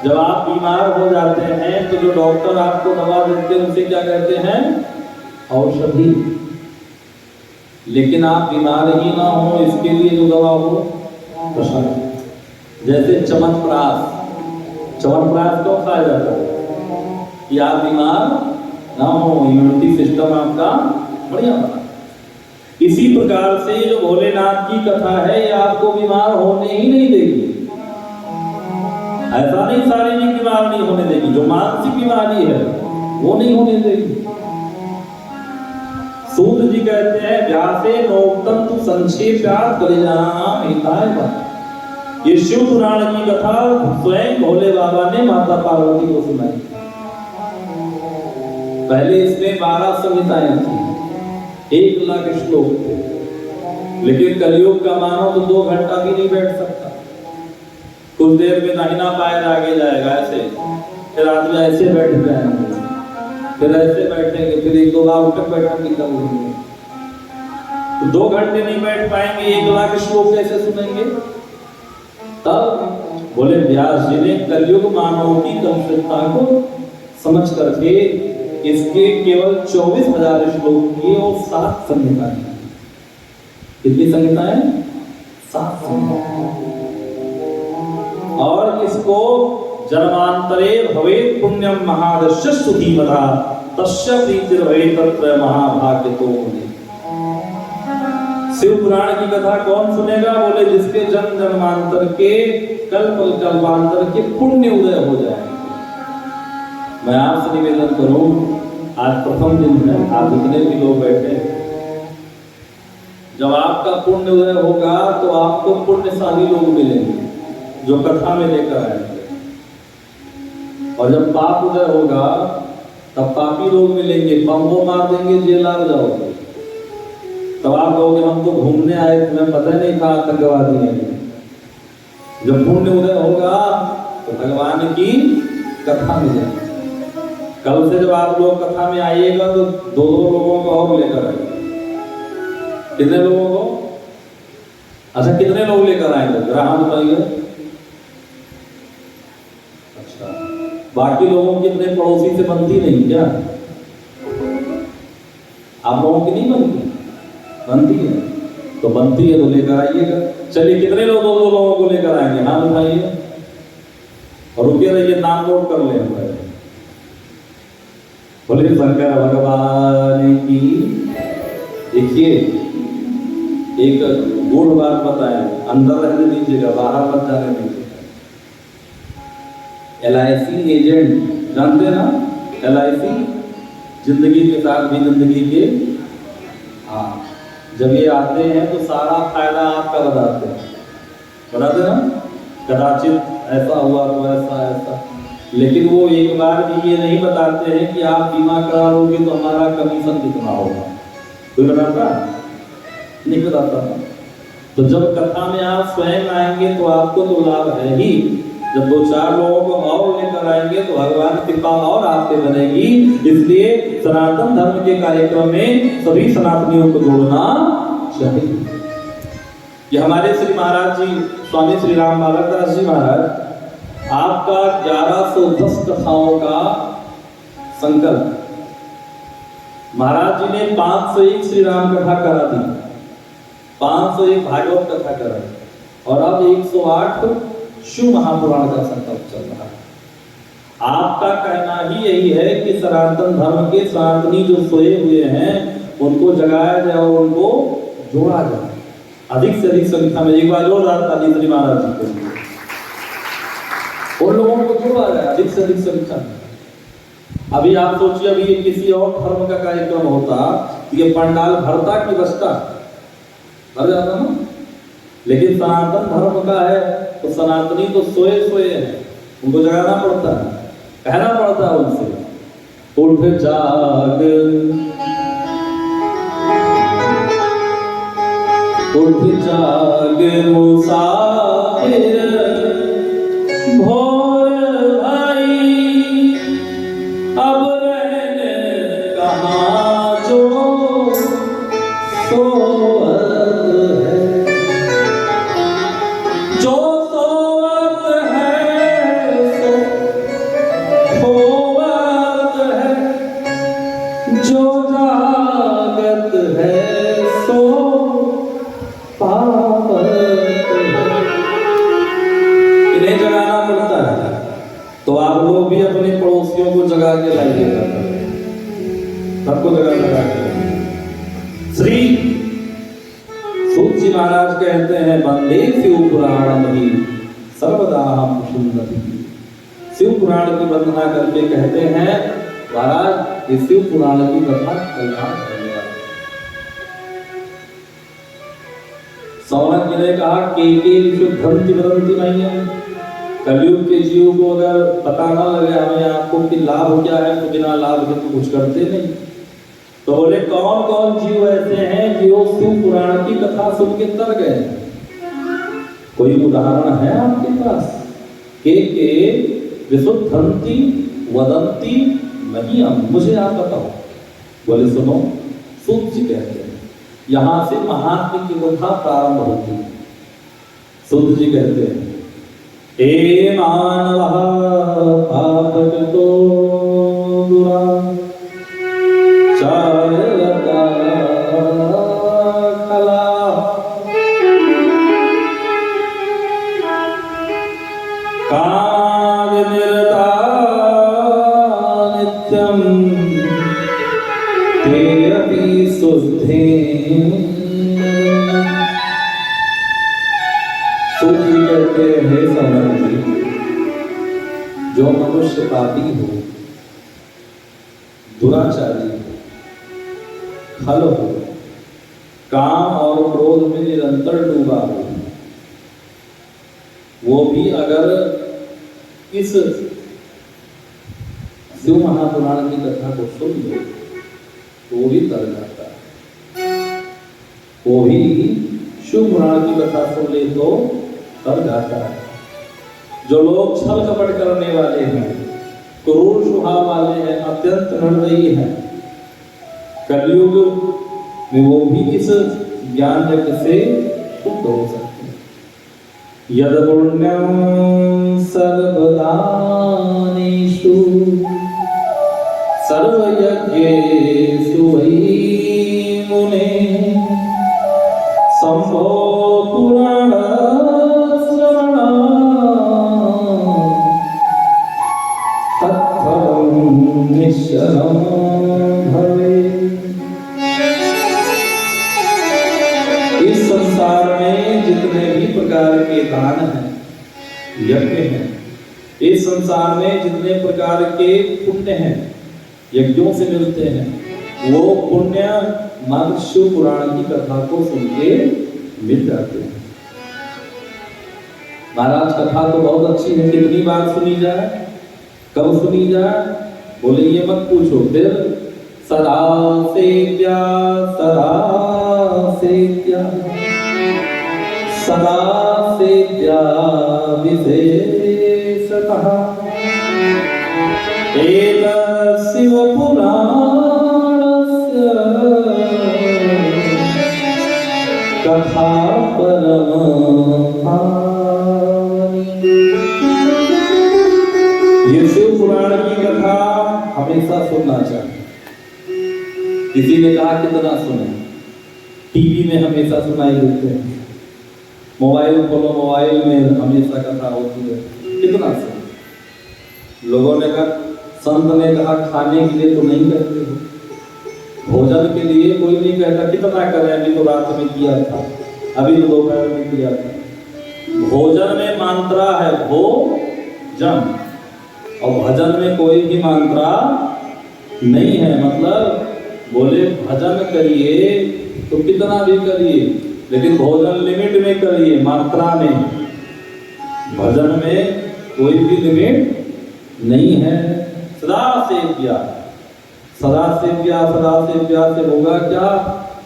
जब आप बीमार हो जाते हैं तो जो डॉक्टर आपको दवा देते हैं उसे क्या कहते हैं? औषधि। लेकिन आप बीमार ही ना हो इसके लिए जो दवा हो रसायन। जैसे च्यवनप्राश, च्यवनप्राश क्यों खाया जाता है? कि आप बीमार ना हो, इम्यूनिटी सिस्टम आपका बढ़िया बना। इसी प्रकार से जो भोलेनाथ की कथा है ये आपको बीमार होने ही नहीं देगी। ऐसा नहीं शारीरिक बीमार नहीं होने देगी, जो मानसिक बीमारी है वो नहीं होने देगी। सूत जी कहते हैं व्यासे नोक्तम तु संक्षेप्यात् कलिजानाम हिताय वः। ये शिव पुराण की कथा स्वयं भोले बाबा ने माता पार्वती को सुनाई। पहले इसमें 12 संहिताएं थी, 1 लाख श्लोक थे, लेकिन कलयुग का मानो तो 2 घंटा भी नहीं बैठ सकता। कुछ देर में दाहिना पैर आगे जाएगा ऐसे, फिर आदमी ऐसे बैठ जाएंगे, फिर ऐसे बैठेंगे, फिर 1-2 बार उठक बैठक निकलेंगे। तो 2 घंटे नहीं बैठ पाएंगे, 1 लाख श्लोक कैसे सुनेंगे? तब बोले व्यास जी ने कलयुग मानव की कलुषता को समझ करके इसके केवल 24,000 श्लोक किए और 7 संहिताएं। कितनी संहिताएं? 7 संहिताएं। और इसको जन्मांतरे भवेत् पुण्यम महादस्य सुधीमता तस्य प्रीतिर्भवेत् तत्र महाभाग्यतो मुने। शिव पुराण की कथा कौन सुनेगा? बोले जिसके जन्म जन्मांतर के कल्पांतर के पुण्य उदय हो जाए। मैं आपसे निवेदन करूं आज प्रथम दिन है, आप जितने भी लोग बैठे हैं, जब आपका पुण्य उदय होगा तो आपको पुण्यशाली लोग मिलेंगे जो कथा में लेकर आएंगे, और जब पाप उदय होगा तब पापी लोग मिलेंगे, बम्बो मार देंगे, जेल आ जाओगे। तब आप कहोगे हम तो घूमने आए, तुम्हें पता नहीं था आतंकवादी है। जब पुण्य उदय होगा तो भगवान की कथा मिलेगी। कल से जब आप लोग कथा में आइएगा तो दो लोगों को और लेकर आइए। कितने लोगों को? अच्छा, कितने लोग लेकर आएंगे जरा हाथ बताइए। अच्छा, बाकी लोगों की अपने पड़ोसी से बनती नहीं क्या? आप लोगों की नहीं बनती? बनती है तो बनती है तो लेकर आइएगा। चलिए, कितने लोग दो लोगों को लेकर आएंगे? हाथ उठाइए और रुके रहिए, नाम नोट कर ले हमारे। बोले शंकर भगवान की। देखिए, एक गूढ़ बात बताएं, अंदर रहने दीजिएगा, बाहर मत जाने दीजिएगा। LIC एजेंट जानते हैं ना? LIC जिंदगी के साथ भी जिंदगी के, हाँ, जब ये आते हैं तो सारा फायदा आपका बताते ना, कदाचित ऐसा हुआ तो ऐसा, लेकिन वो एक बार भी ये नहीं बताते हैं कि आप बीमा करा लोगे तो हमारा कमीशन कितना होगा। कोई बताता? नहीं बताता। तो जब कथा में आप स्वयं आएंगे तो आपको तो लाभ है ही, जब दो चार लोगों को और लेकर आएंगे तो भगवान की कृपा और आप पे बनेगी। इसलिए सनातन धर्म के कार्यक्रम में सभी सनातनियों को जोड़ना चाहिए। ये हमारे श्री महाराज जी, स्वामी श्री राम बालक दास जी महाराज, आपका 1110 कथाओं का संकल्प, महाराज जी ने 501 श्री राम कथा करा दी, 501 भागवत कथा करा, और अब 108 शिव महापुराण का संकल्प चल रहा है। आपका कहना ही यही है कि सनातन धर्म के सनातनी जो सोए हुए हैं उनको जगाया जाए और उनको जोड़ा जाए अधिक से अधिक संख्या में। एक बार जोरदार ताली श्री महाराज जी के लिए। उन लोगों को जोड़ा जाए अधिक से अधिक संख्या में। अभी आप सोचिए, अभी ये किसी और धर्म का कार्यक्रम होता, ये पंडाल भरता की बसता, भर जाता ना, लेकिन सनातन धर्म का है तो सनातनी तो सोए हैं, उनको जगाना पड़ता है, कहना पड़ता है उनसे, उठ जाग मुसाफिर, भोर भाई अब रहने कहाँ जो सोवत है, जो सोवत है सो खोवत है, जो जागत है सो पावत है। इन्हें जगाना पड़ता है, तो आप लोग भी अपने पड़ोसियों को जगा के लाइएगा, सबको जगा के। श्री सूत जी महाराज कहते हैं, वंदे शिव पुराण ही सर्वदा हम सुनती। शिव पुराण की वंदना करके कहते हैं, महाराज ये शिव पुराण की कथा कल्याण करने वाली। सौनक जी ने कहा, के शुद्धंति वदंति मह्यम, कलयुग के जीव को अगर पता ना लगे हमें आपको कि लाभ क्या है, तो बिना लाभ के तो कुछ करते नहीं। तो बोले, कौन कौन जीव ऐसे हैं जो शिव पुराण की कथा सुन के तर गए? कोई उदाहरण है आपके पास? के विशुद्धंति वदंति मह्यम, मुझे आप बताओ। बोले, सुनो, सूत जी कहते हैं, यहां से महात्म्य की कथा प्रारंभ होती है। सूत जी कहते हैं, हे मानवः पापकृतो दुराचारता कलाः, कामनिरता नित्यं ते अपि शुद्धे। कहते हैं, सौनक जी, जो मनुष्य पापी हो, दुराचारी, खल हो, काम और क्रोध में निरंतर डूबा हो, वो भी अगर इस शिव महापुराण की कथा को सुन लो तो वो भी तर जाता है। वो भी शिव पुराण की कथा सुन ले तो तर जाता है। जो लोग छल कपट करने वाले हैं, क्रूर स्वभाव वाले हैं, अत्यंत निर्दयी हैं, कलयुग में वो भी इस ज्ञान यज्ञ से शुद्ध हो सकते हैं। यद पुण्यं सर्वदानेषु सर्वयज्ञेषु वै मुने संभो पुराण श्रवणं तत्फलं निश्चलं भवेत्। इस संसार में जितने भी प्रकार के दान हैं, यज्ञ हैं, इस संसार में जितने प्रकार के पुण्य हैं, यज्ञों से मिलते हैं, वो पुण्य मात्र शिव पुराण की कथा को सुन के मिल जाते हैं। महाराज कथा तो बहुत अच्छी है, कितनी बार सुनी जाए, कब सुनी जाए, बोले ये मत पूछो। फिर सदा सेव्या सदा सेव्या सदा सेव्या विशेषतः एत शिव पुराणस्य कथा परमानि। ये शिव पुराण की कथा हमेशा सुनना चाहिए। किसी ने कहा कितना सुने, टीवी में हमेशा सुनाई देते हैं, मोबाइल खोलो, मोबाइल में हमेशा कथा होती है, कितना सुने। लोगों ने कहा, संत ने कहा खाने के लिए तो नहीं कहते हो, भोजन के लिए कोई नहीं कहता, कितना करें, अभी तो रात में किया था, अभी तो दोपहर में किया था। भोजन में मात्रा है भोजन, और भजन में कोई भी मात्रा नहीं है। मतलब बोले भजन करिए तो कितना भी करिए, लेकिन भोजन लिमिट में करिए, मात्रा में। भजन में कोई भी लिमिट नहीं है। सदा सेव्या सदा सेव्या सदा सेव्या से होगा क्या?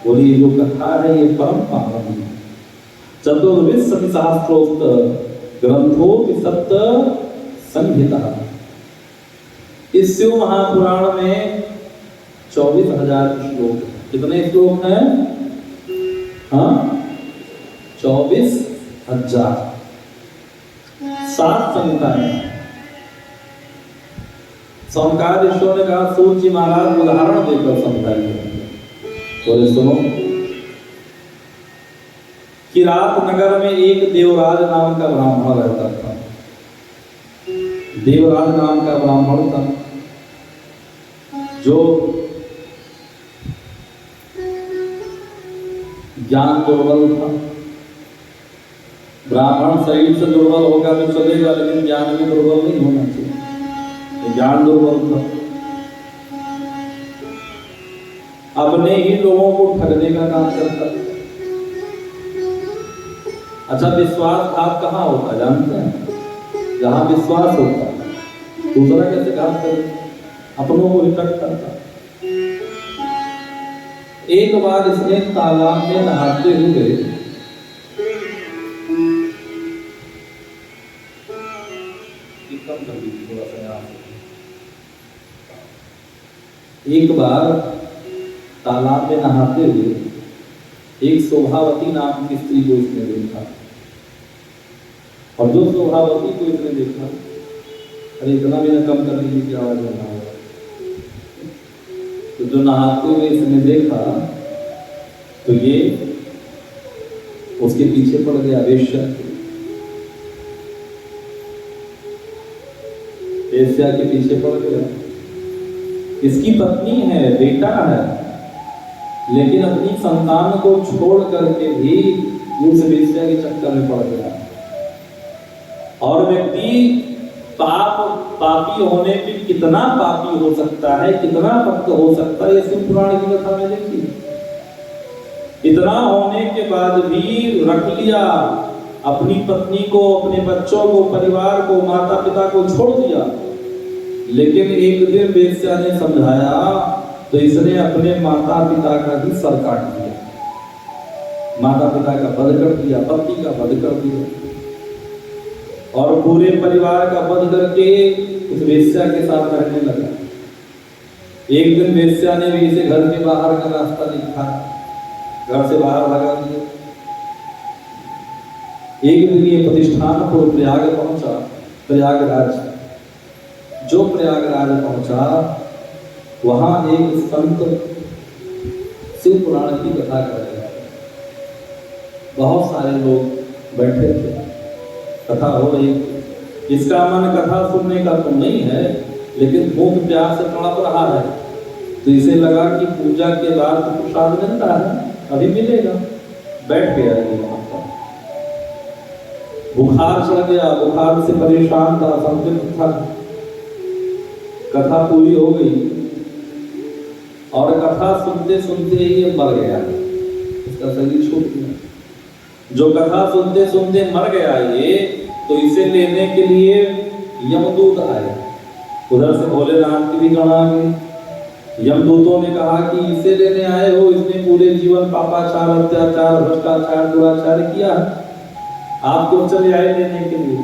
बोली जो कथा है ये परम पावन है। चतुर्विंशति सहस्रोक्त ग्रंथों की सप्त संहिता। इस शिव महापुराण में 24,000 श्लोक। कितने श्लोक हैं? हाँ, 24,000। 7 संहिताएं। समकालीश्वर ने कहा सूर्य जी महाराज उदाहरण देकर समझाइए। बोले सुनो कि रात नगर में एक देवराज नाम का ब्राह्मण रहता था। देवराज नाम का ब्राह्मण था जो ज्ञान दुर्बल था। ब्राह्मण शरीर से दुर्बल होगा तो चलेगा, लेकिन ज्ञान में दुर्बल नहीं होना चाहिए। ज्ञान दुर्बल था, अपने ही लोगों को ठगने का काम करता था। अच्छा, विश्वासघात कहाँ होता है जानते हैं? जहां विश्वास होता है दूसरा कैसे घात करे, अपनों को रिकट करता। एक बार इसने तालाब में नहाते हुए एक शोभावती नाम की स्त्री को इसने देखा। और जो शोभावती को इसने देखा, अरे इतना भी न कम कर लीजिए कि आवाज बना होगा। तो जो नहाते हुए इसने देखा तो ये उसके पीछे पड़ गया। वेश्या के पीछे पड़ गया। इसकी पत्नी है, बेटा है, लेकिन अपनी संतान को छोड़ करके भी उस वेश्या के चक्कर में पड़ गया। और व्यक्ति पापी होने पे कितना पापी हो सकता है, कितना भक्त हो सकता है, ये शिव पुराण की कथा में देखिए। इतना होने के बाद भी रख लिया, अपनी पत्नी को, अपने बच्चों को, परिवार को, माता पिता को छोड़ दिया। लेकिन एक दिन वेश्या ने समझाया तो इसने अपने माता पिता का ही सर काट दिया, माता पिता का वध कर दिया, पति का वध कर दिया और पूरे परिवार का वध करके उस वेश्या के साथ रहने लगा। एक दिन वेश्या ने भी इसे घर के बाहर का रास्ता दिखा, घर से बाहर भगा दिया। एक दिन ये प्रतिष्ठानपुर प्रयाग पहुंचा, प्रयागराज। जो प्रयागराज पहुंचा वहां एक संत शिव पुराण की कथा कर रहे थे। बहुत सारे लोग बैठे थे, कथा हो रही। इसका मन कथा सुनने का तो नहीं है, लेकिन भूख प्यास से तड़प रहा है, तो इसे लगा कि पूजा के बाद तो प्रसाद मिलता है, अभी मिलेगा। बैठ गया ये वहां पर। बुखार चढ़ गया, बुखार से परेशान था, संतुष्ट था। कथा पूरी हो गई और कथा सुनते सुनते ही ये मर गया, इसका शरीर छूट गया। जो कथा सुनते सुनते मर गया ये, तो इसे लेने के लिए यमदूत आए। उधर से भोलेनाथ की भी गण आ गई। यमदूतों ने कहा कि इसे लेने आए हो, इसने पूरे जीवन पापाचार, अत्याचार, भ्रष्टाचार, दुराचार किया, आप क्यों चले आए लेने के लिए?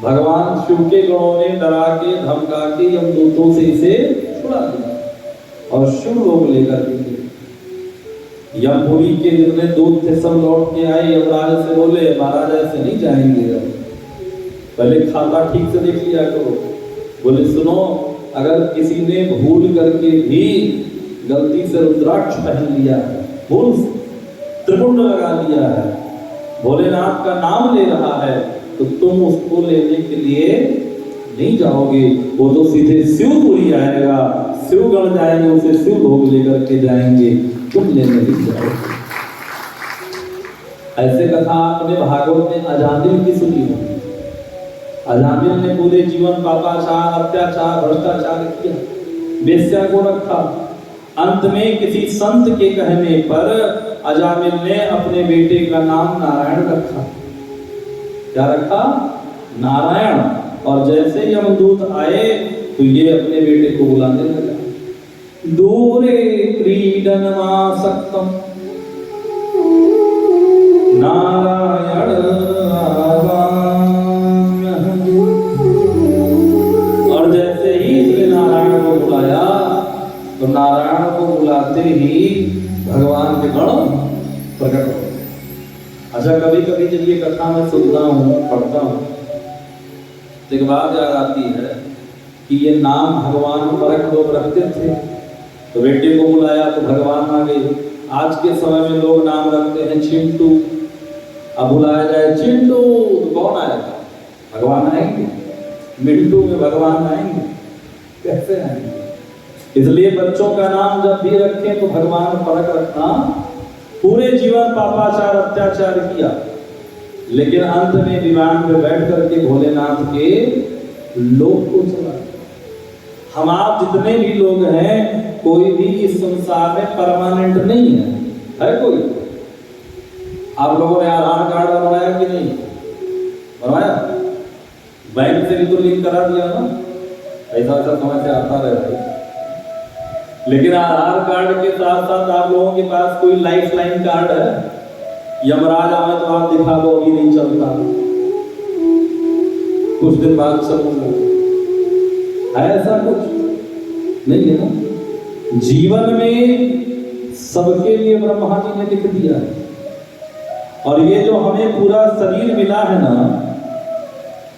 भगवान शिव के गणों ने डरा के धमका के यमदूतों से इसे छुड़ा दिया और शिव लोग लेकर के गए। यमपुरी के जितने दूत थे सब लौट के आए। यमराज से बोले, महाराज ऐसे नहीं जाएंगे, पहले खाता ठीक से देख लिया करो। बोले सुनो, अगर किसी ने भूल करके भी गलती से रुद्राक्ष पहन लिया है, भूल त्रिपुंड लगा लिया है, भोलेनाथ का नाम ले रहा है, तो तुम उसको लेने के लिए नहीं जाओगे, वो तो सीधे शिवपुरी आएगा, शिवगण जाएंगे, उसे शिव भोग लेकर के जाएंगे, तुम लेने नहीं जाओगे। ऐसे कथा आपने भागवत में अजामिल की सुनी होगी। अजामिल ने पूरे जीवन पापाचार, अत्याचार, भ्रष्टाचार किया, वेश्या को रखा। अंत में किसी संत के कहने पर अजामिल ने अपने बेटे का नाम नारायण रखा। क्या रखा? नारायण। और जैसे यमदूत आए तो ये अपने बेटे को बुलाने लगा। दूरे क्रीडनमासक्तम नारायण आवाम्यहम्। और जैसे ही इसने नारायण को बुलाया तो नारायण को बुलाते ही भगवान के गण प्रकट हो। अच्छा, कभी कभी जब ये कथा मैं सुनता हूँ, पढ़ता हूँ, तो एक बात याद आती है कि ये नाम भगवान परख लोग रखते थे। तो बेटे को बुलाया तो भगवान आ गए। आज के समय में लोग नाम रखते हैं चिंटू। अब बुलाया जाए चिंटू तो कौन आएगा? भगवान आएंगे। मिंटू में भगवान आएंगे? कैसे आएंगे? इसलिए बच्चों का नाम जब भी रखें तो भगवान परख रखना। पूरे जीवन पापाचार, अत्याचार किया, लेकिन अंत में दीवान पे बैठ करके भोलेनाथ के लोक को चला। हम आप जितने भी लोग हैं, कोई भी इस संसार में परमानेंट नहीं है कोई? आप लोगों ने आधार कार्ड बनवाया कि नहीं बनवाया? बैंक से भी तो लिंक करा दिया ना, ऐसा समय से आता रहता है। लेकिन आधार कार्ड के साथ साथ आप लोगों के पास कोई लाइफ लाइन कार्ड है? यमराज आवे तो आप दिखा दो, अभी नहीं चलता, कुछ दिन बाद चलूंगा, ऐसा कुछ नहीं है ना। जीवन में सबके लिए ब्रह्मा जी ने लिख दिया है। और ये जो हमें पूरा शरीर मिला है ना,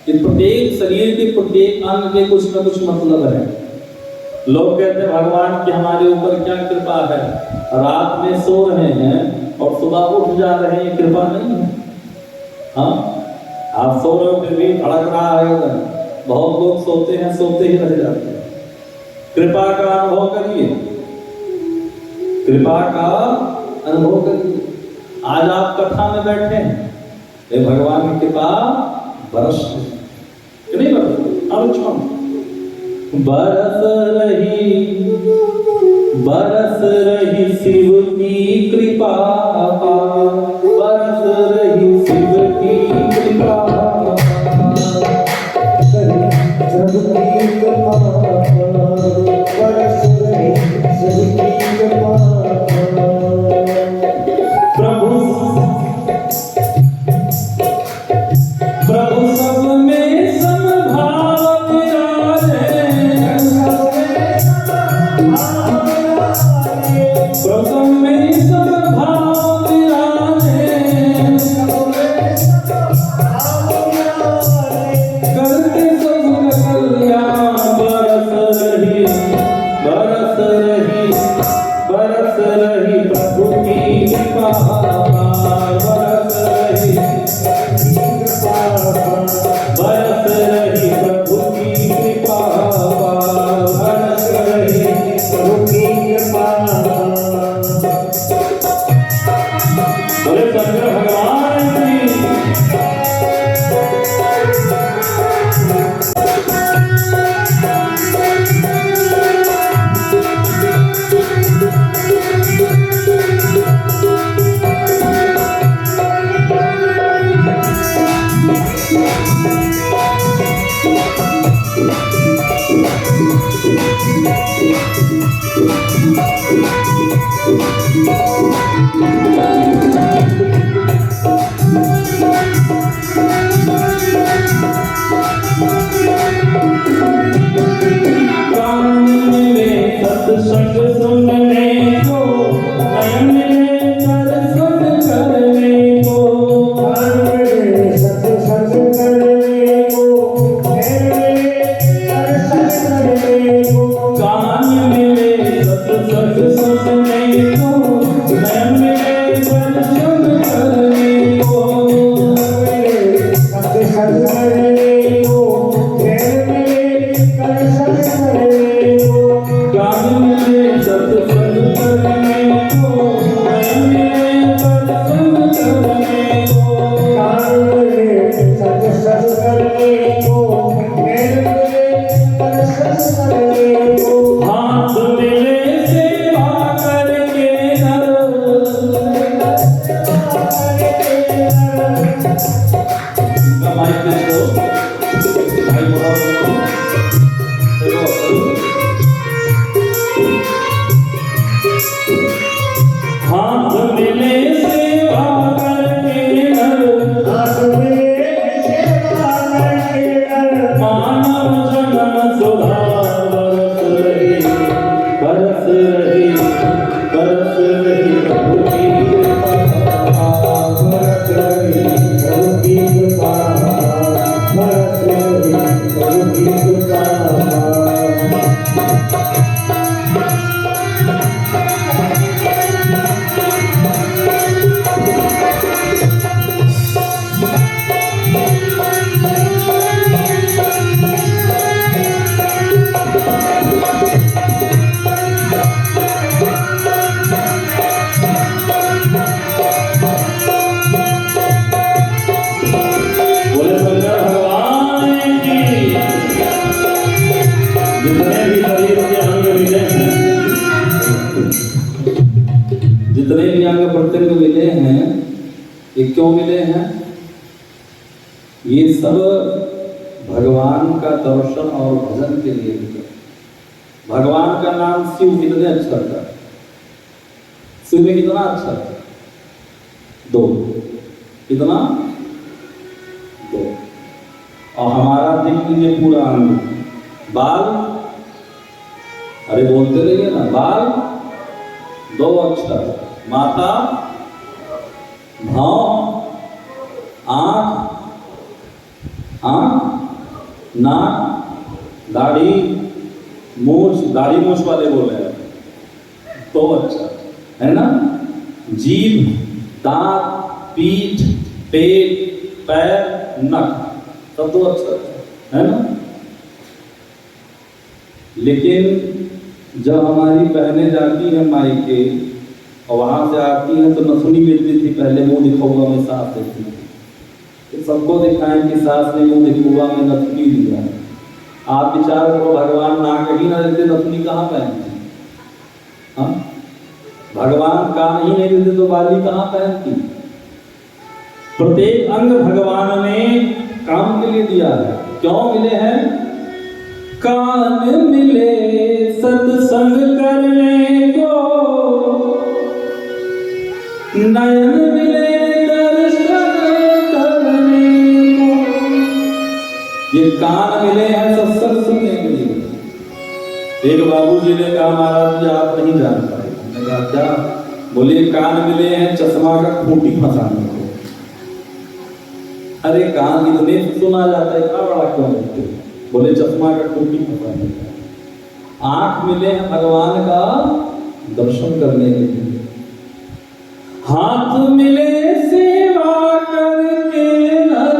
कि प्रत्येक शरीर के प्रत्येक अंग के कुछ ना कुछ मतलब है। लोग कहते हैं भगवान की हमारे ऊपर क्या कृपा है, रात में सो रहे हैं और सुबह उठ जा रहे हैं, कृपा नहीं है? हाँ, आप सो रहे हो फिर भी धड़क रहा है उधर। बहुत लोग सोते हैं, सोते ही रह जाते हैं। कृपा का अनुभव करिए, कृपा का अनुभव करिए। आज आप कथा में बैठे हैं, ये भगवान की कृपा बरस नहीं बरस। हम छम बरस रही शिव की कृपा, बरस रही शिव की कृपा, जब की कृपा बरस रही जब की कृपा प्रभु प्रभु सब में समभाव विराजे, प्रभु सब में समभाव विराजे, करते सब कल्याण बरस रही बरस रही बरस रही प्रभु की कृपा, बरस रही बरस रही प्रभु की कृपा, बरस रही प्रभु की कृपा बोले शंकर भगवान की। कान में सत्संग सुनने को, नयन में दर्शन करने को, सत्संग करने को दर्शन करने को कान में सत्संग सुनने को, नयन में दर्शन करने को, सत्संग करने को दर्शन करने को कान में सत्संग करने को, नयन में दर्शन करने को, कान में सत्संग करने को दर्शन करने को हाथ मिले सेवा करके नर, इनका माइक दे दो भाई, बोला हाथ मिले सेवा करके नर, हाथ में सेवा करके नर मानव जन्म सुधार बरस रही बरस रही प्रभु की कृपा, बरस रही प्रभु की कृपा बरस रही प्रभु की कृपा बोले शंकर भगवान की। जितने भी शरीर के अंग मिले हैं, जितने भी अंग प्रत्यंग मिले हैं, ये क्यों मिले हैं? ये सब भगवान का दर्शन और भजन के लिए मिले। भगवान का नाम शिव कितने अक्षर का? शिव में कितना अक्षर? 2। कितना? 2। और हमारा देख लीजिए पूरा अंग, बाल, अरे बोलते रहिए ना, बाल 2 अक्षर, माथा, भाव, आंख, नाक, दाढ़ी, मूछ, दाढ़ी मूछ वाले बोल रहे हैं, 2 अक्षर है ना, जीभ, दांत, पीठ, पेट, पैर, नख, सब 2 अक्षर है ना। लेकिन जब हमारी बहनें जाती हैं मायके और वहां से आती हैं तो नथुनी मिलती थी, पहले मुंह दिखौआ में सास देती थी, तो सबको दिखाएं कि सास ने मुंह दिखौआ में नथुनी लिया है, आप विचार करो, भगवान नाक ही ना देते नथुनी कहाँ पहनती? हाँ, भगवान कान ही नहीं देते तो बाली कहाँ पहनती? प्रत्येक अंग भगवान ने काम के लिए दिया है। क्यों मिले हैं? कान मिले सत्संग करने को, नयन मिले दर्शन करने को। ये कान मिले हैं सत्संग सुनने के लिए। एक बाबूजी ने कहा, महाराज जी आप नहीं जान पाए। मैंने कहा क्या? बोले कान मिले हैं चश्मा का खूंटी फंसाने को। अरे कान इतने सुना जाता है, इतना बड़ा क्यों लगते? बोले चश्मा का खूंटी फंसाने को। आंख मिले हैं भगवान का दर्शन करने के लिए। हाथ मिले सेवा करके नर,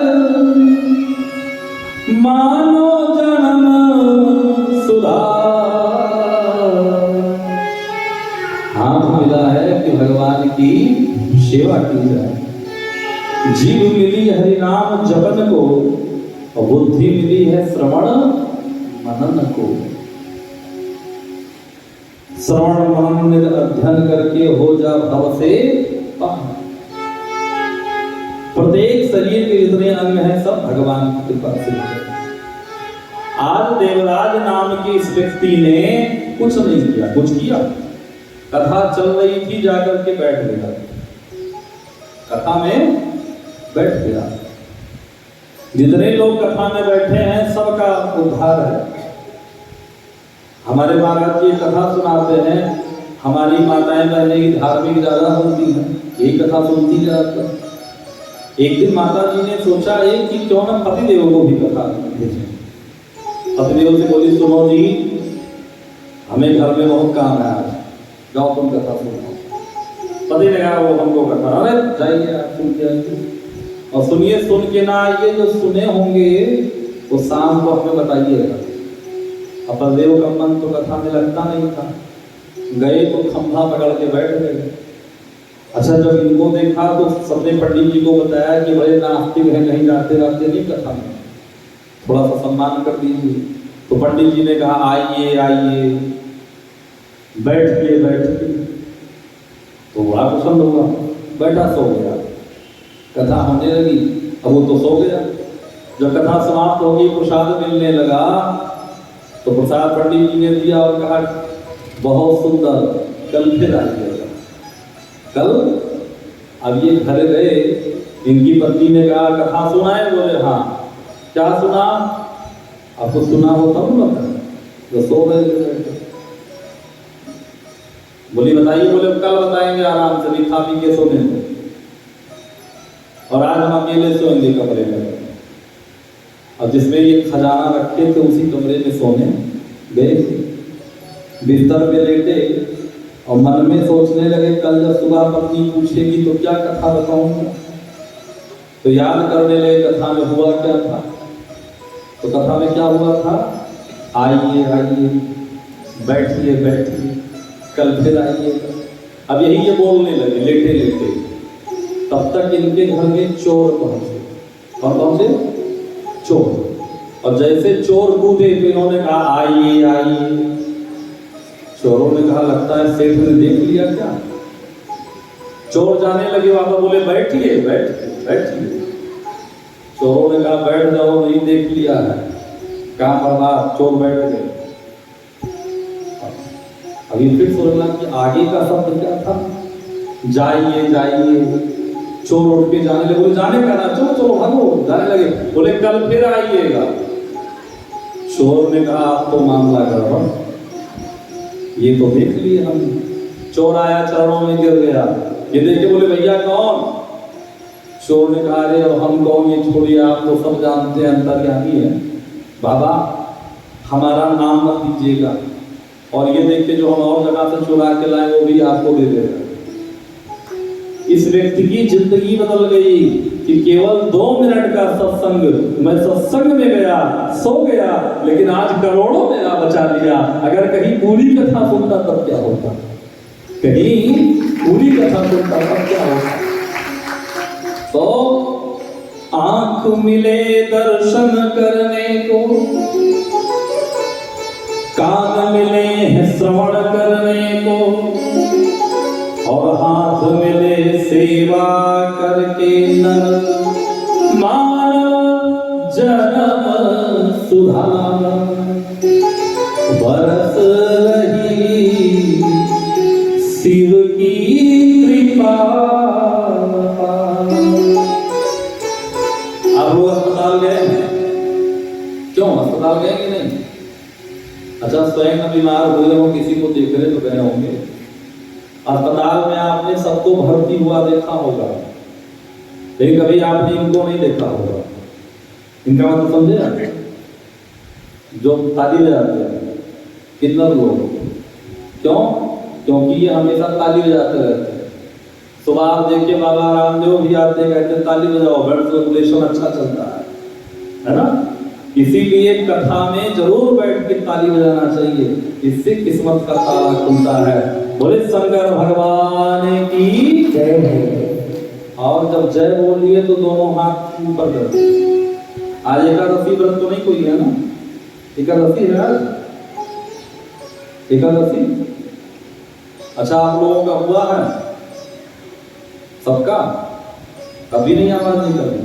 मानो जन्म सुधार। हाथ मिला है कि भगवान की सेवा की जाए। जीव मिली हरि नाम जपन को, और बुद्धि मिली है श्रवण मनन को। श्रवण मनन अध्ययन करके हो जा भव से पार। प्रत्येक शरीर के जितने अंग हैं सब भगवान की कृपा से है। आज देवराज नाम की इस व्यक्ति ने कुछ नहीं किया, कुछ किया? कथा चल रही थी, जाकर के बैठ गया, कथा में बैठ गया। जितने लोग कथा में बैठे हैं सबका उद्धार है। हमारे महाराज जी कथा सुनाते हैं, हमारी माताएं बहनें की धार्मिक ज्यादा होती हैं, यही कथा सुनती जाती है। एक दिन माता जी ने सोचा है कि क्यों ना पतिदेव को भी कथा भेजें। पतिदेव से बोली, सुनो जी हमें घर में बहुत काम है, आज जाओ तुम कथा सुनो। पति ने कहा वो हमको कथा, अरे जाइए आप सुन के आइए। और सुनिए, सुन के ना आइए, जो सुने होंगे वो शाम को हमें बताइएगा। अपरदेव का मन तो कथा में लगता नहीं था, गए तो खंभा पकड़ के बैठ गए। अच्छा, जब इनको देखा तो सबने पंडित जी को बताया कि बड़े नास्तिक हैं, कहीं जाते रहते नहीं कथा में, थोड़ा सा सम्मान कर दीजिए। तो पंडित जी ने कहा आइए आइए, बैठिए बैठिए। तो बड़ा पसंद हुआ, बैठा, सो गया। कथा होने लगी, अब वो तो सो गया। जब कथा समाप्त होगी, प्रसाद मिलने लगा, तो प्रसाद पंडित जी ने दिया और कहा बहुत सुंदर, कल फिर आइएगा। कल अब ये घर गए, इनकी पत्नी ने कहा कथा सुना है? बोले हाँ। क्या सुना? आपको सुना हो तब बताए, तो सो गए। बोली बताइए। बोले कल बताएंगे आराम से, खा पी के सोने को। और आज हम अकेले सोएंगे कमरे में। और जिसमें ये खजाना रखे थे उसी कमरे में सोने गए। बिस्तर पे लेटे और मन में सोचने लगे, कल जब सुबह पत्नी पूछेगी तो क्या कथा बताऊंगा। तो याद करने लगे कथा में हुआ क्या था। तो कथा में क्या हुआ था? आइए आइए, बैठिए बैठिए, कल फिर आइएगा। अब यही ये बोलने लगे लेटे लेटे। तब तक इनके घर में चोर पहुंचे। और पहुंचे? चोर। और जैसे चोर कूदे तो इन्होंने कहा आइए आइए। चोरों ने कहा लगता है सेठ ने देख लिया क्या। चोर जाने लगे वापस, बोले बैठिए बैठिए बैठिए। चोरों ने कहा बैठ जाओ, नहीं देख लिया है। कहा बर्बाद, चोर बैठ गए। अभी फिर सोचना कि आगे का शब्द क्या था? जाइए जाइए। चोर उठ के जाने लगे, बोले जाने का ना, चलो चलो भागो। जाने लगे, बोले कल फिर आइएगा। चोर ने कहा आप तो मामला गड़बड़, ये तो देख लिए हम। चोर आया, चरणों में गिर गया। ये देख के बोले भैया कौन? चोर ने कहा अरे अब हम कौन, ये छोड़िए, आप तो सब जानते हैं, अंतर्यामी है। बाबा हमारा नाम मत दीजिएगा, और ये देख के जो हम और जगह से चुरा के लाए वो भी आपको दे देगा। इस व्यक्ति की जिंदगी बदल गई कि केवल 2 मिनट का सत्संग, मैं सत्संग में गया, सो गया, लेकिन आज करोड़ों मेरा बचा लिया। अगर कहीं पूरी कथा सुनता तब क्या होता? कहीं पूरी कथा सुनता तब क्या होता? तो आंख मिले दर्शन करने को, कान मिले हैं श्रवण करने को और हाथ मिले सेवा करके नर मानव जन्म सुधार बरस रही शिव की कृपा। आप लोग अस्पताल गए? क्यों अस्पताल गए कि नहीं? अच्छा, स्वयं में बीमार हुए हो, किसी को देख रहे तो गए होंगे। अस्पताल में आपने सबको भर्ती हुआ देखा होगा, लेकिन कभी आपने इनको नहीं देखा होगा। इनका मतलब समझे ना? जो ताली बजाते हैं, कितना लोग, क्यों? क्योंकि ये हमेशा ताली बजाते रहते हैं। सुबह आप देखिए बाबा रामदेव भी आते हैं, कहते हैं ताली बजाओ, ब्लड सर्कुलेशन अच्छा चलता है ना? इसीलिए कथा में जरूर बैठ के ताली बजाना चाहिए, इससे किस्मत का ताला खुलता है। बोले शंकर भगवान की जय। और जब जय बोलिए तो दोनों हाथ ऊपर कर दीजिए। आज एकादशी व्रत तो नहीं कोई है ना? एकादशी है आज? एकादशी? अच्छा, आप लोगों का हुआ है सबका? कभी नहीं आवाज नहीं करनी।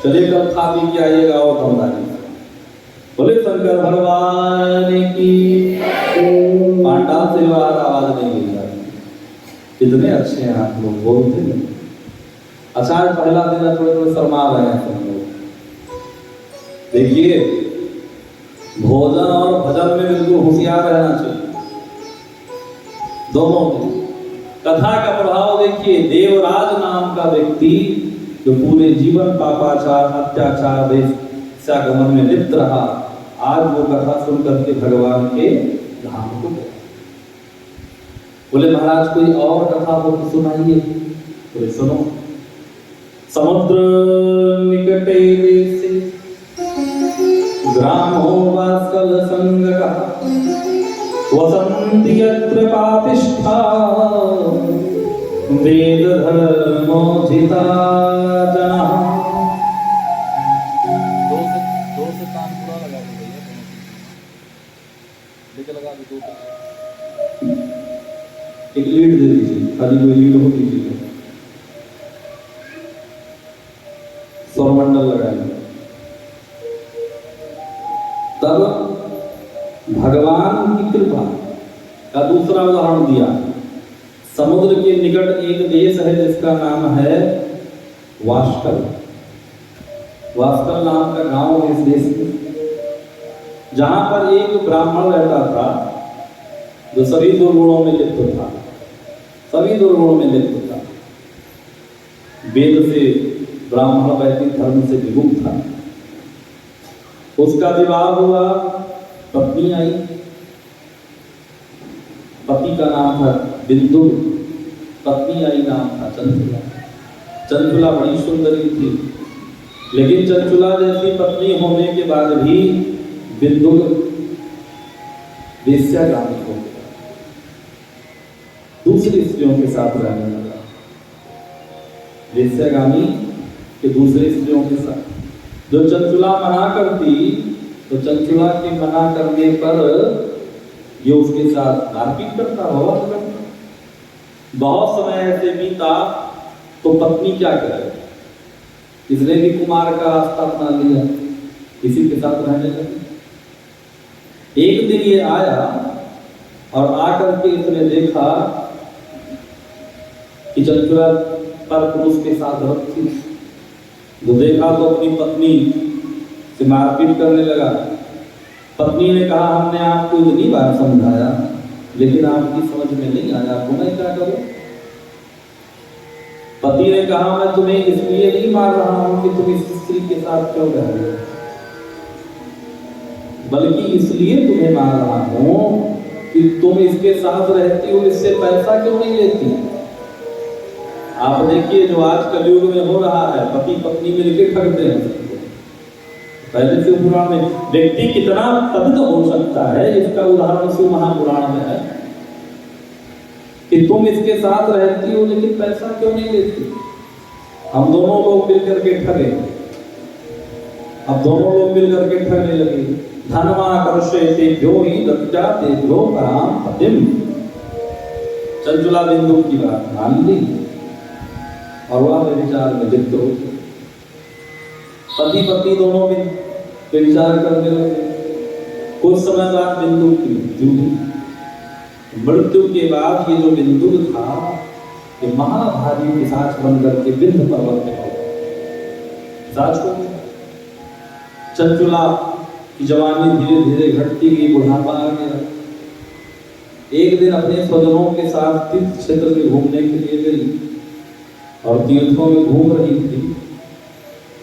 चलिए कल खा पी के आइएगा और दमदारी। बोले शंकर भगवान की। पांडाल से बाहर आवाज नहीं मिल रही। कितने अच्छे हैं आप लोग, बोलते हैं। अच्छा, आज पहला दिन है, थोड़े थोड़े शर्मा रहे हैं सब लोग। देखिए, भोजन और भजन में बिल्कुल होशियार रहना चाहिए, दोनों में। कथा का प्रभाव देखिए, देवराज नाम का व्यक्ति जो पूरे जीवन पापाचार अत्याचार वेश्यागमन में लिप्त रहा, आज वो कथा सुन करके भगवान के धाम को गया। बोले महाराज कोई और कथा हो तो सुनाइए। बोले सुनो। समुद्र निकटे देशे ग्रामो वात्सल संगका वसन्ति यत्र पापिष्ठा वेद धर्मोजिता जनाः। दो से कान पूरा लगा दो भैया, लेके लगा दो। दो एक लीड दे दीजिए, खाली कोई लीड हो दीजिए, सौरमंडल लगाएंगे। तब भगवान की कृपा का दूसरा उदाहरण दिया। समुद्र के निकट एक देश है जिसका नाम है वाष्कल। वाष्कल नाम का गांव है इस देश में, जहां पर एक ब्राह्मण रहता था जो सभी दुर्गुणों में लिप्त था, सभी दुर्गुणों में लिप्त था। वेद से ब्राह्मण वैदिक धर्म से विमुक्त था। उसका विवाह हुआ, पत्नी आई। पति का नाम था बिंदु, पत्नी आई नाम था चंचुला। चंचुला बड़ी सुंदरी थी, लेकिन चंचुला जैसी पत्नी होने के बाद भी बिंदु वेश्यागामी हो गया, दूसरी स्त्रियों के साथ रहने लगा। वेश्यागामी के दूसरे स्त्रियों के साथ। जो चंचुला मना करती तो चंचुला के मना करने पर ये उसके साथ मारपीट करता, हवन करता। बहुत समय ऐसे बीता तो पत्नी क्या करे, इसने भी कुमार का रास्ता अपना लिया, किसी के साथ रहने लगी। एक दिन ये आया और आकर के इसने देखा कि चंचुला पर पुरुष के साथ रखती। जो देखा तो अपनी पत्नी से मारपीट करने लगा। पत्नी ने कहा हमने आपको इतनी बार समझाया, लेकिन आपकी समझ में नहीं आया, तो मैं क्या करूं? पति ने कहा मैं तुम्हें इसलिए नहीं मार रहा हूं कि तुम इस स्त्री के साथ क्यों रह रहे हो, बल्कि इसलिए तुम्हें मार रहा हूं कि तुम इसके साथ रहती हो, इससे पैसा क्यों नहीं लेती? आप देखिए जो आज कलयुग में हो रहा है, पति पत्नी मिलकर ठगते हैं। पहले से पुराण में व्यक्ति कितना पतित हो सकता है, इसका उदाहरण शिव महापुराण में है कि तुम इसके साथ रहती हो लेकिन पैसा क्यों नहीं लेती? हम दोनों लोग मिलकर के ठगे अब दोनों लोग मिल करके ठगने लगे। धनमाकर्षयतेभ्यो हि दत्तातेभ्यो परां पतिम। चंचुला बिंदु की बात मान ली और वह व्यभिचार में लिप्त हो गए। पति पत्नी दोनों भी व्यभिचार करने लगे। कुछ समय बाद बिंदु की मृत्यु हुई। मृत्यु के बाद ये जो बिंदु था ये महाभारी पिशाच बन करके विंध्य पर्वत में हो पिशाच हो गया। चंचुला की जवानी धीरे धीरे घटती गई, बुढ़ापा आ गया। एक दिन अपने स्वजनों के साथ तीर्थ क्षेत्र में घूमने के लिए गई और तीर्थों में घूम रही थी।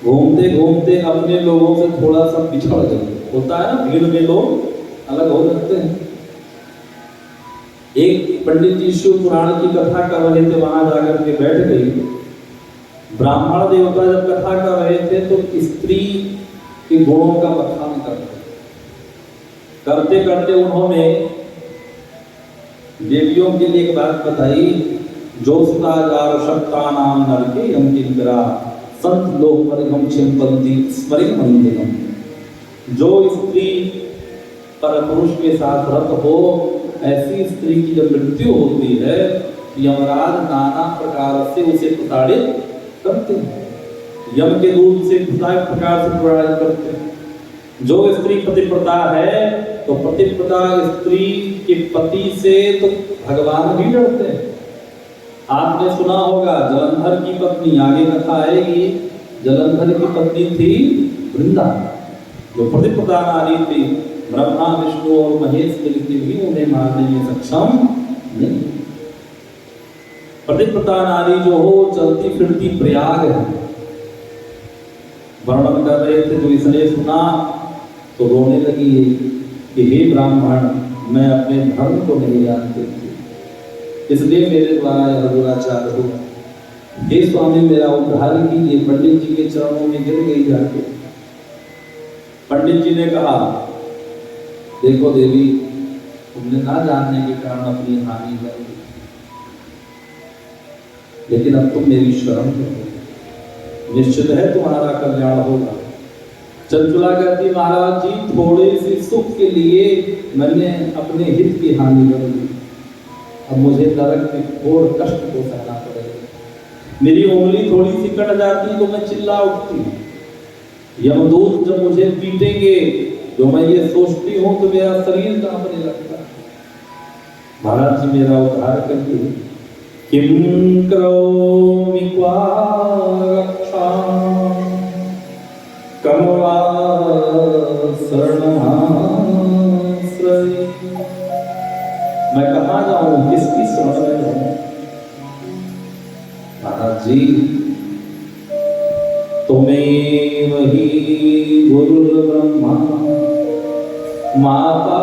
घूमते घूमते अपने लोगों से थोड़ा सा पिछड़ गई। होता है ना, भीड़ में लोग अलग हो जाते हैं। एक पंडित जी शिव पुराण की कथा कर रहे थे, वहां जाकर के बैठ गई। ब्राह्मण देवता जब कथा कर रहे थे तो स्त्री के गुणों का बखान करते करते उन्होंने देवियों के लिए एक बात बताई। जोस्तागार शक्ता नाम नरके यम किंकरा संत लोक परिगम चिंपन्ति स्मरित मंदिरम। जो स्त्री परपुरुष के साथ रत हो, ऐसी स्त्री की जब मृत्यु होती है यमराज नाना प्रकार से उसे प्रताड़ित करते हैं। यम के दूत से प्रकार से प्रताड़ित करते हैं। जो स्त्री पतिव्रता है तो पतिव्रता स्त्री के पति से तो भगवान भी डरते हैं। आपने सुना होगा जलंधर की पत्नी, आगे कथा आएगी, जलंधर की पत्नी थी वृंदा, जो पतिव्रता नारी थी। ब्रह्मा विष्णु और महेश मिलकर भी उन्हें मारने में सक्षम नहीं। पतिव्रता नारी जो हो चलती फिरती प्रयाग है। वर्णन कर रहे थे, जो इसने सुना तो रोने लगी कि हे ब्राह्मण, मैं अपने धर्म को नहीं जानती थी, इसलिए मेरे द्वारा यह दुराचार हो। हे स्वामी, मेरा उद्धार कीजिए। पंडित जी के चरणों में गिर गई जाके। पंडित जी ने कहा, देखो देवी, तुमने ना जानने के कारण अपनी हानि कर दी, लेकिन अब तुम मेरी शरण करो, निश्चित है तुम्हारा कल्याण होगा। चंचुला कहती, महाराज जी, थोड़े से सुख के लिए मैंने अपने हित की हानि कर दी। अब मुझे नरक में घोर कष्ट को सहना पड़ेगा। मेरी उंगली थोड़ी सी कट जाती तो मैं चिल्ला उठती। यमदूत जब मुझे पीटेंगे जो मैं ये सोचती हूँ तो मेरा शरीर कांपने लगता है। महाराज जी, मेरा उद्धार करिए। किम करोमि क्वा रक्षां कम वा शरणमाश्रये। मैं कहाँ जाऊँ, किसकी शरण में जाऊँ? महाराज जी, तुमेव ही गुरुर्ब्रह्मा माता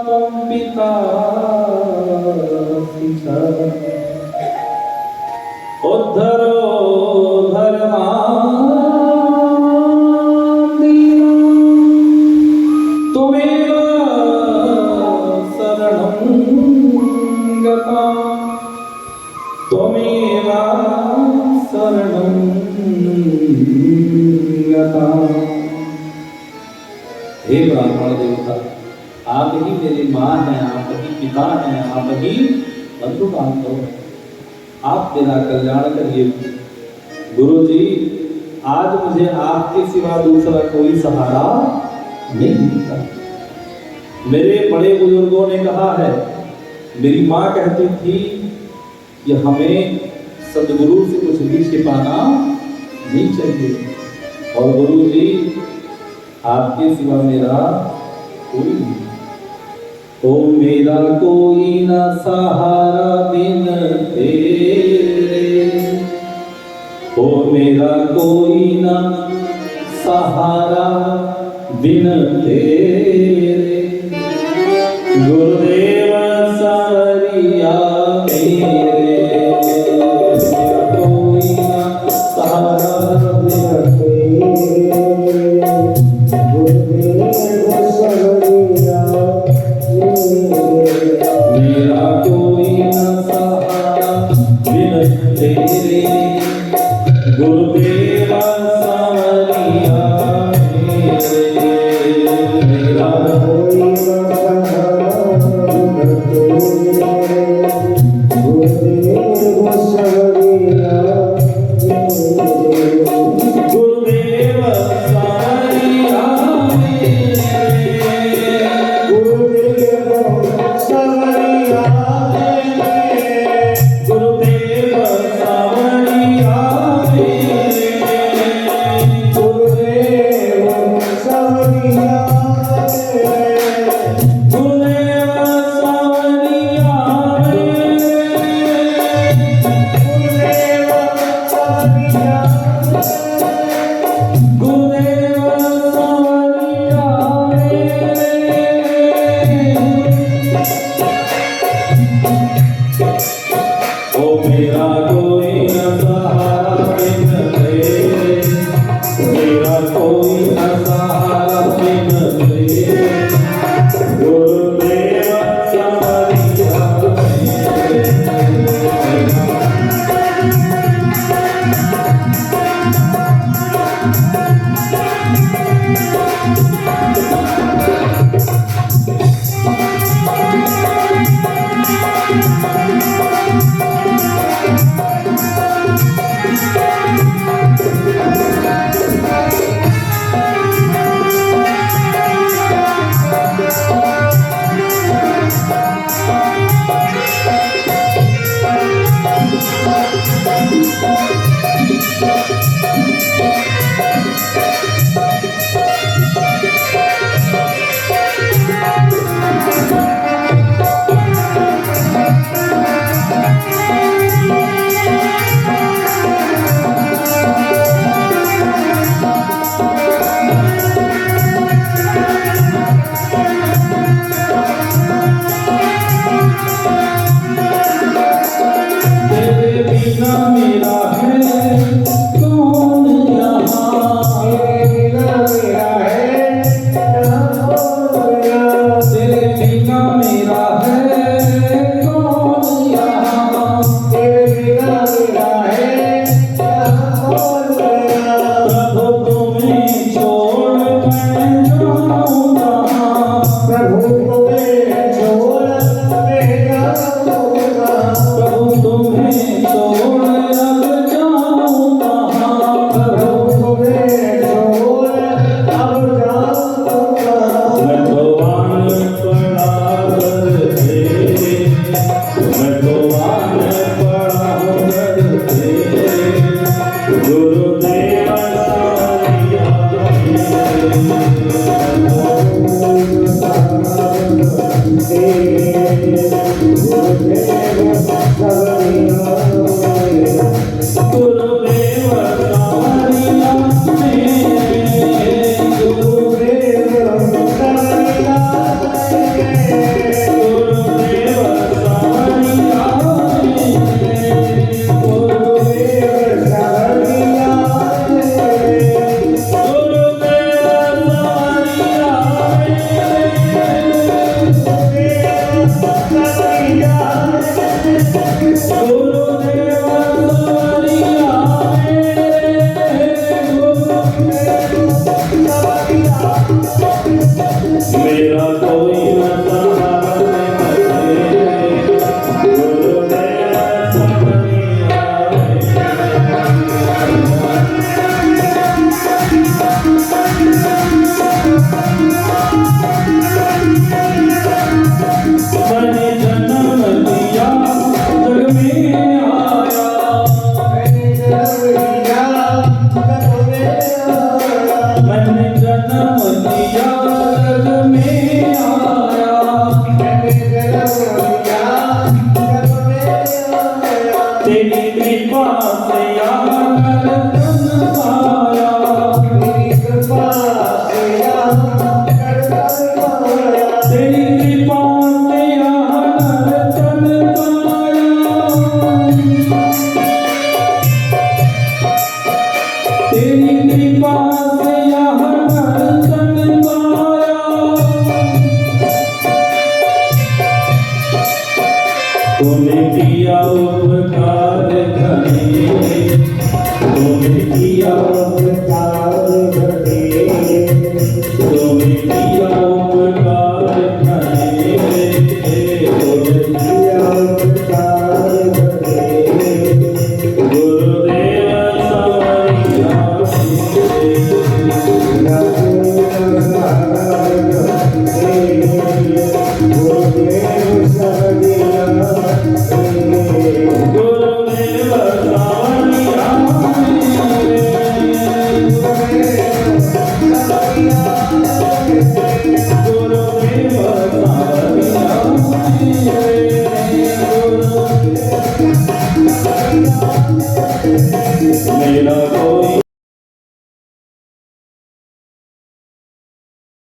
त्वं पिता उद्धरो धर्मान् त्वमेव शरणं गता त्वमेव शरणं गता। हे ब्राह्मण देवता, आप ही मेरी माँ हैं, आप ही पिता हैं, आप ही बंधु बांधव हैं। आप मेरा कल्याण करिए। गुरु जी, आज मुझे आपके सिवा दूसरा कोई सहारा नहीं मिलता। मेरे बड़े बुजुर्गों ने कहा है, मेरी माँ कहती थी कि हमें सदगुरु से कुछ भी छिपाना नहीं चाहिए। और गुरु जी, आपके सिवा मेरा कोई नहीं। ओ मेरा कोई ना सहारा बिन तेरे, ओ मेरा कोई ना सहारा बिन तेरे। गुरुदेव